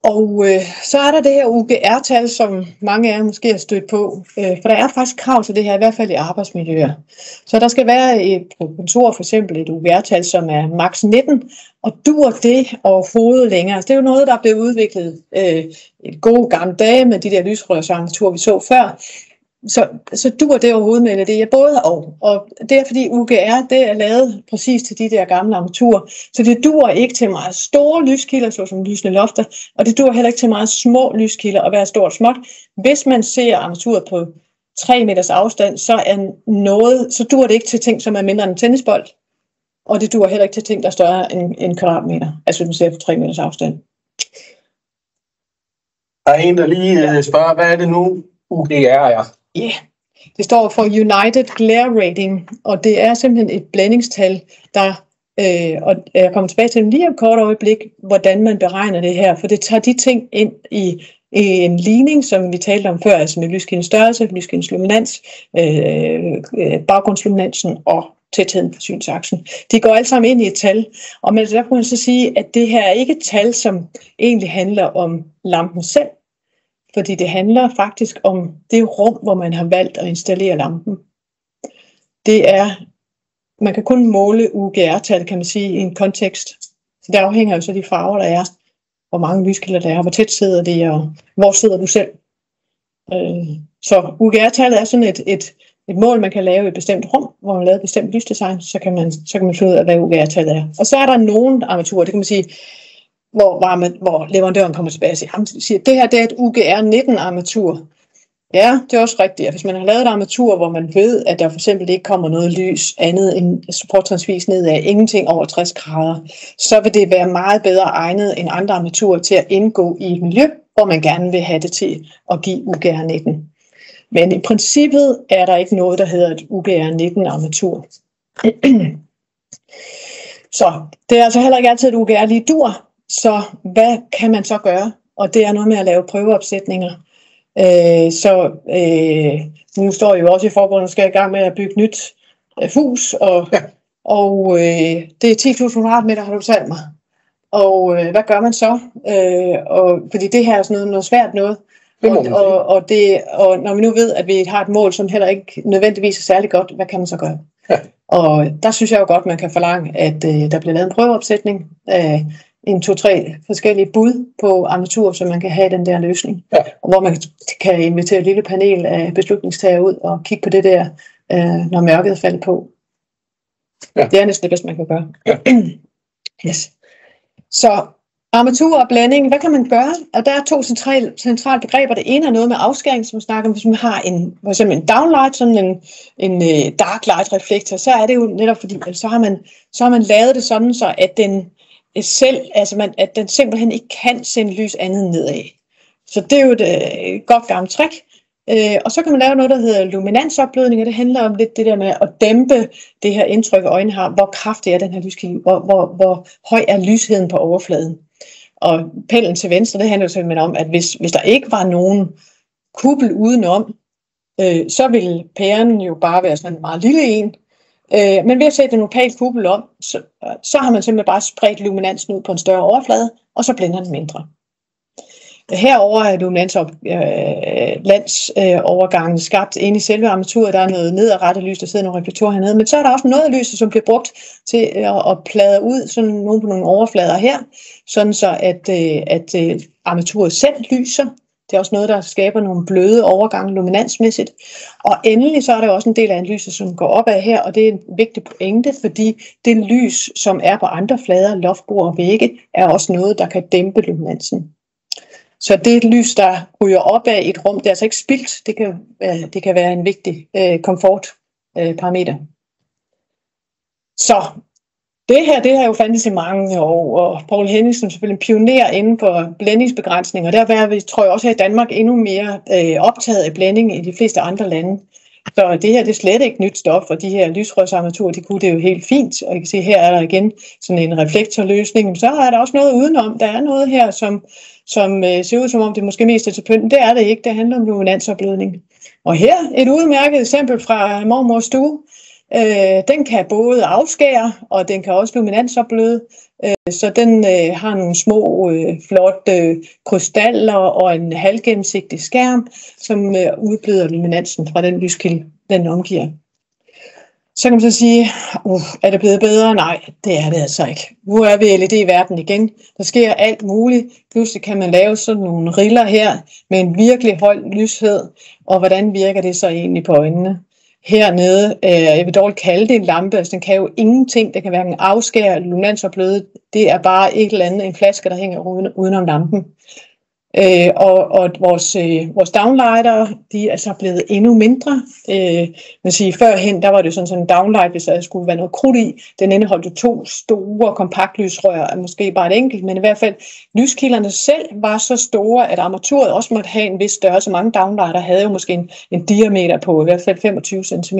Og så er der det her UGR-tal, som mange af jer måske har stødt på. For der er faktisk krav til det her, i hvert fald i arbejdsmiljøer. Så der skal være på kontor for eksempel et UGR-tal, som er maks 19. Og dur det overhovedet længere? Altså, det er jo noget, der er blevet udviklet et gode gamle dage med de der lysrørsarmaturer, vi så før. Så dur det overhovedet med det er både og det er fordi UGR det er lavet præcis til de der gamle armaturer, så det dur ikke til meget store lyskilder, såsom lysende lofter, og det dur heller ikke til meget små lyskilder at være stort og småt. Hvis man ser armaturer på 3 meters afstand, så dur det ikke til ting, som er mindre end en tennisbold, og det dur heller ikke til ting, der er større end en kvadratmeter, altså hvis man ser på 3 meters afstand. Der er en, der lige spørger, hvad er det nu UGR er? Ja, yeah. Det står for United Glare Rating, og det er simpelthen et blændingstal, og jeg kommer tilbage til lige et kort øjeblik, hvordan man beregner det her, for det tager de ting ind i en ligning, som vi talte om før, altså med lyskildens størrelse, lyskildens luminans, baggrundsluminansen og tætheden på synsaksen. De går alle sammen ind i et tal, og der kan man så sige, at det her er ikke et tal, som egentlig handler om lampen selv, fordi det handler faktisk om det rum, hvor man har valgt at installere lampen. Man kan kun måle UGR-tal, kan man sige, i en kontekst. Så der afhænger jo så de farver, der er, hvor mange lyskilder der er, hvor tæt sidder det, og hvor sidder du selv. Så UGR-tallet er sådan et mål, man kan lave i et bestemt rum, hvor man laver et bestemt lysdesign, så kan man finde ud af, hvad UGR-tallet er. Og så er der nogle armaturer, det kan man sige, hvor leverandøren kommer tilbage og siger, det her det er et UGR-19 armatur. Ja, det er også rigtigt. Hvis man har lavet et armatur, hvor man ved, at der for eksempel ikke kommer noget lys andet end fortrinsvis nedad, ingenting over 60 grader, så vil det være meget bedre egnet end andre armaturer til at indgå i et miljø, hvor man gerne vil have det til at give UGR-19. Men i princippet er der ikke noget, der hedder et UGR-19 armatur. Så det er altså heller ikke altid, at UGR lige dur. Så hvad kan man så gøre? Og det er noget med at lave prøveopsætninger. Nu står jeg jo også i forbundet og skal i gang med at bygge nyt hus, og det er 10.000 kvadratmeter, har du fortalt mig. Og hvad gør man så? Fordi det her er sådan noget svært noget. Og når vi nu ved, at vi har et mål, som heller ikke nødvendigvis er særlig godt, hvad kan man så gøre? Ja. Og der synes jeg jo godt, man kan forlange, at der bliver lavet en prøveopsætning af 2-3 forskellige bud på armatur, så man kan have den der løsning. Ja. Og hvor man kan invitere et lille panel af beslutningstagere ud og kigge på det der, når mørket falder på. Ja. Det er næsten det bedste, man kan gøre. Ja. Yes. Så armatur og blanding, hvad kan man gøre? Og der er 2 centrale begreber. Det ene er noget med afskæring, som vi snakker om. Hvis man har for eksempel en downlight, sådan en dark light reflektor, så er det jo netop fordi, så har man lavet det sådan, så at den simpelthen ikke kan sende lys andet nedad. Så det er jo et godt gammelt trick. Og så kan man lave noget, der hedder luminansopblødning, og det handler om lidt det der med at dæmpe det her indtryk, øjnene har. Hvor kraftig er den her lyskilde? Hvor høj er lysheden på overfladen? Og pælen til venstre, det handler jo simpelthen om, at hvis der ikke var nogen kuppel udenom, så ville pæren jo bare være sådan en meget lille en. Men ved at sætte en opal kuppel om, så har man simpelthen bare spredt luminansen ud på en større overflade, og så blænder den mindre. Herover er luminansovergangen skabt inde i selve armaturet. Der er noget nedadrettet lys, der sidder nogle reflektorer hernede. Men så er der også noget af lyset, som bliver brugt til at plade ud sådan nogle overflader her, sådan så at armaturet selv lyser. Det er også noget, der skaber nogle bløde overgange luminansmæssigt. Og endelig så er der også en del af lyset, som går opad her, og det er en vigtig pointe, fordi det lys, som er på andre flader, loftbord og vægge, er også noget, der kan dæmpe luminansen. Så det er et lys, der ryger opad i et rum. Det er altså ikke spildt. Det kan være en vigtig komfortparameter. Så det har jo fandtes i mange år, og Poul Henningsen er selvfølgelig en pioner inden for blændingsbegrænsning, og der er vi, tror jeg også her i Danmark, endnu mere optaget af blænding i de fleste andre lande. Så det her, det er slet ikke nyt stof, og de her lysrørsarmaturer, de kunne det jo helt fint. Og I kan se, her er der igen sådan en reflektorløsning. Så er der også noget udenom. Der er noget her, som ser ud som om det måske mest er til pynten. Det er det ikke. Det handler om luminansopblødning. Og her et udmærket eksempel fra mormors stue. Den kan både afskære, og den kan også luminansopbløde. Så den har nogle små, flotte krystaller og en halvgennemsigtig skærm, som udbløder luminansen fra den lyskilde, den omgiver. Så kan man så sige, er det blevet bedre? Nej, det er det altså ikke. Nu er vi i LED-verden igen. Der sker alt muligt. Pludselig kan man lave sådan nogle riller her med en virkelig høj lyshed. Og hvordan virker det så egentlig på øjnene? Hernede, jeg vil dårligt kalde det en lampe, altså den kan jo ingenting, det kan hverken afskære eller luminansopbløde, det er bare et eller andet, en flaske, der hænger udenom lampen. Og vores downlighter, de er så blevet endnu mindre. Man siger, førhen, der var det sådan en downlight, hvis der skulle være noget krudt i. Den indeholdte 2 store kompaktlysrør, måske bare et enkelt, men i hvert fald lyskilderne selv var så store, at armaturet også måtte have en vis størrelse. Mange downlighter havde jo måske en diameter på i hvert fald 25 cm.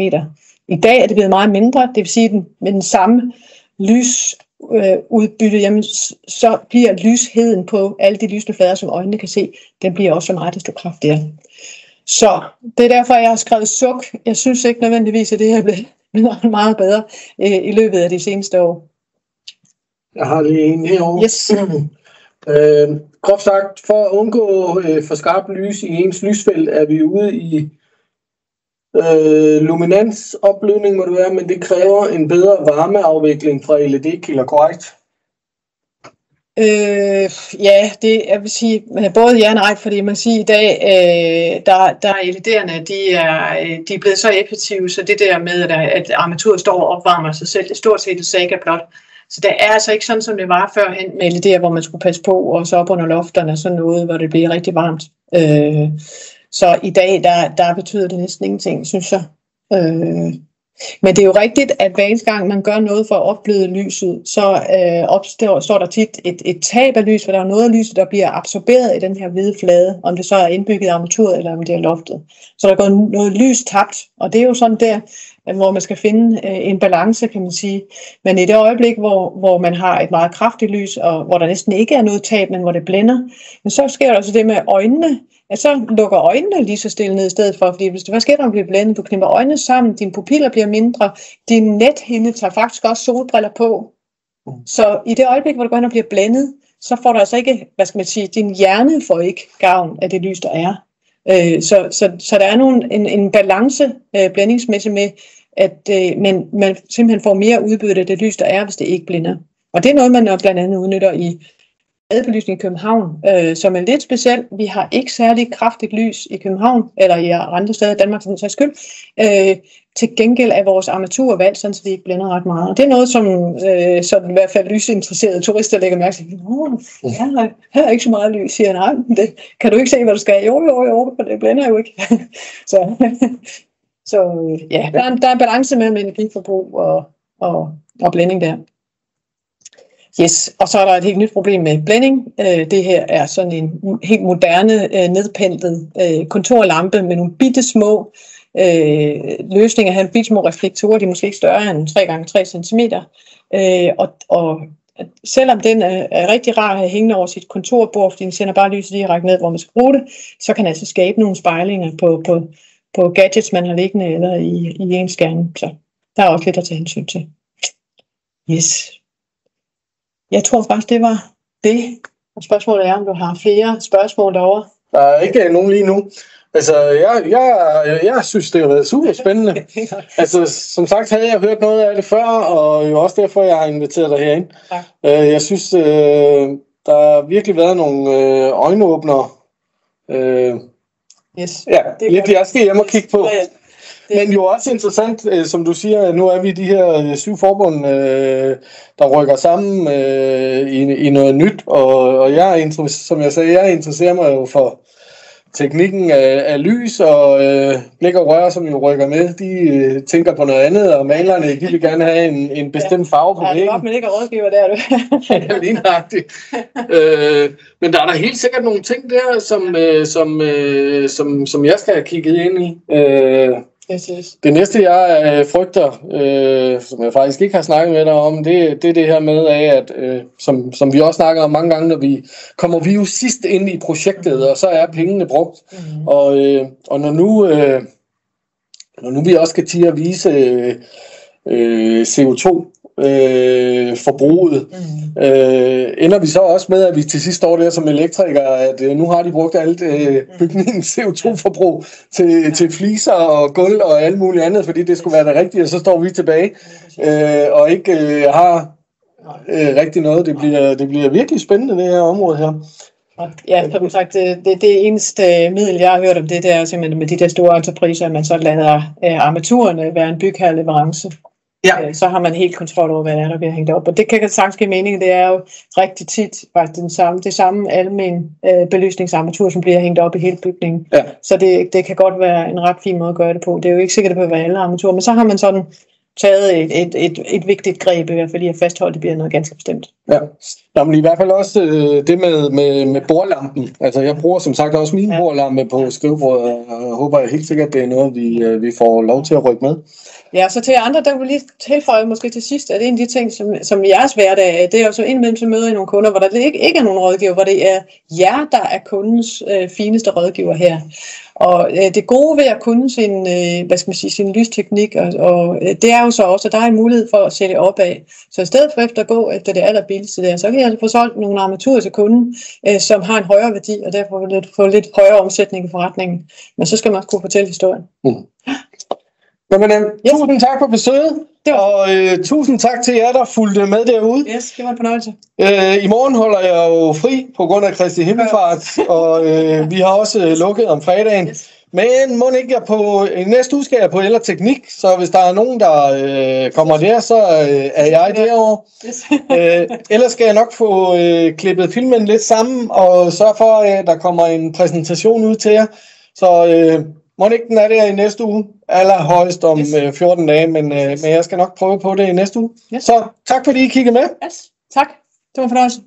I dag er det blevet meget mindre, det vil sige, med den samme lysudbytte, jamen, så bliver lysheden på alle de lysende flader, som øjnene kan se, den bliver også meget desto kraftigere. Så det er derfor, jeg har skrevet suk. Jeg synes ikke nødvendigvis, at det her bliver meget bedre i løbet af de seneste år. Jeg har lige en herovre. Yes. Groft sagt, for at undgå for skarpt lys i ens lysfelt, er vi ude i luminansopblødning, må det være, men det kræver en bedre varmeafvikling fra LED-kilder, korrekt? Ja, det jeg vil sige både ja og nej, fordi man siger i dag, der er LED'erne, de er blevet så effektive, så det der med, at armaturet står og opvarmer sig selv, det er stort set et saga blot. Så det er altså ikke sådan, som det var førhen med LED'er, hvor man skulle passe på, og så op under lofterne og sådan noget, hvor det bliver rigtig varmt. Så i dag, der betyder det næsten ingenting, synes jeg. Men det er jo rigtigt, at hver eneste gang man gør noget for at opbløde lyset, så opstår der tit et tab af lys, for der er noget af lyset, der bliver absorberet i den her hvide flade, om det så er indbygget i armaturet, eller om det er loftet. Så der går noget lys tabt, og det er jo sådan der, hvor man skal finde en balance, kan man sige. Men i det øjeblik, hvor man har et meget kraftigt lys, og hvor der næsten ikke er noget tab, men hvor det blænder, men så sker der også det med øjnene, at så lukker øjnene lige så stille ned i stedet for, fordi hvad sker der, om du bliver blændet? Du knipper øjnene sammen, dine pupiller bliver mindre, din nethinde tager faktisk også solbriller på. Så i det øjeblik, hvor du går hen og bliver blændet, så får du altså ikke, din hjerne får ikke gavn af det lys, der er. Så der er en balance blændingsmæssigt med, at man simpelthen får mere udbytte af det lys, der er, hvis det ikke blænder. Og det er noget, man blandt andet udnytter i gadebelysning i København, som er lidt specielt. Vi har ikke særlig kraftigt lys i København, eller i andre steder i Danmark, for den sags skyld. Til gengæld er vores armaturer valgt, så vi ikke blænder ret meget. Og det er noget, som i hvert fald lysinteresserede turister lægger mærke til. Her er ikke så meget lys, siger nej. Det kan du ikke se, hvad du skal. Jo, for det blænder jo ikke. Så ja, der er en balance mellem energiforbrug og blænding der. Yes, og så er der et helt nyt problem med blænding. Det her er sådan en helt moderne, nedpendlet kontorlampe med nogle bitte små løsninger. Her bitte små reflektorer, de er måske ikke større end 3x3 cm. Og selvom den er rigtig rar at have hængende over sit kontorbord, fordi den sender bare lyset direkte ned, hvor man skal bruge det, så kan den altså skabe nogle spejlinger på gadgets, man har liggende eller i en skærm. Så der er også lidt at tage hensyn til. Yes. Jeg tror faktisk, det var det. Spørgsmålet er, om du har flere spørgsmål derovre? Der er ikke nogen lige nu. Altså, jeg synes, det har været super spændende. Altså, som sagt havde jeg hørt noget af det før, og jo også derfor, jeg har inviteret dig herind. Jeg synes, der har virkelig været nogle øjenåbnere. Yes. Ja, lidt jeg skal hjem og kigge på. Men jo også interessant, som du siger, nu er vi de her 7 forbund, der rykker sammen i noget nyt, og jeg, som jeg sagde, jeg interesserer mig jo for teknikken af lys og blik og rør, som jo rykker med. De tænker på noget andet, og malerne, de vil gerne have en bestemt farve på væggen. Ja, det er godt, men ikke er rådgiver, der er du. Ja, lige nøjagtigt. Men der er der helt sikkert nogle ting der, som jeg skal have kigget ind i. Det næste, jeg frygter, som jeg faktisk ikke har snakket med dig om, det er det her med, at som vi også snakker om mange gange, når vi kommer jo sidst ind i projektet, og så er pengene brugt. Og når nu vi også skal til at vise CO2 forbruget, ender vi så også med, at vi til sidst står der som elektrikere, at nu har de brugt alt bygningens CO2-forbrug til fliser og gulv og alt muligt andet, fordi det skulle være det rigtige, og så står vi tilbage og ikke har rigtig noget. Det bliver virkelig spændende, det her område her. Ja, som sagt, det eneste middel, jeg har hørt om det, er simpelthen med de der store entrepriser, at man så lader armaturerne være en bygherreleverance. Ja. Så har man helt kontrol over, hvad der bliver hængt op. Og det kan sagtens give mening. Det er jo rigtig tit faktisk det samme almen belysningsarmatur, som bliver hængt op i hele bygningen. Ja. Så det kan godt være en ret fin måde at gøre det på. Det er jo ikke sikkert, at det behøver være alle armaturer, men så har man sådan taget et vigtigt greb i hvert fald i at fastholde, det bliver noget ganske bestemt. Ja, nå, men i hvert fald også det med bordlampen. Altså jeg bruger som sagt også min bordlampe på skrivebordet, og håber jeg helt sikkert, at det er noget, vi får lov til at rykke med. Ja, så til andre, der vil lige tilføje måske til sidst, at en af de ting, som jeres hverdag, det er jo så indimellem så møder I nogle kunder, hvor der ikke er nogen rådgiver, hvor det er jer, der er kundens fineste rådgiver her. Og det gode ved at kunne sin lysteknik, og det er jo så også, at der er en mulighed for at sælge opad. Så i stedet for efter at gå efter det allerbilligste der, så kan jeg få solgt nogle armaturer til kunden, som har en højere værdi, og derfor få lidt højere omsætning i forretningen. Men så skal man også kunne fortælle historien. Jamen, tusind tak for besøget, og tusind tak til jer, der fulgte med derude. Yes, det var en fornøjelse. I morgen holder jeg jo fri på grund af Kristi Himmelfart, og vi har også lukket om fredagen. Yes. Men må ikke jeg i næste uge skal jeg på El & Teknik, så hvis der er nogen, der kommer der, så er jeg derovre. Yes. Ellers skal jeg nok få klippet filmen lidt sammen, og sørge for, at der kommer en præsentation ud til jer. Så må ikke den er der i næste uge, allerhøjst om 14 dage, men jeg skal nok prøve på det i næste uge. Yes. Så tak fordi I kiggede med. Yes. Tak, det var en fornøjelse.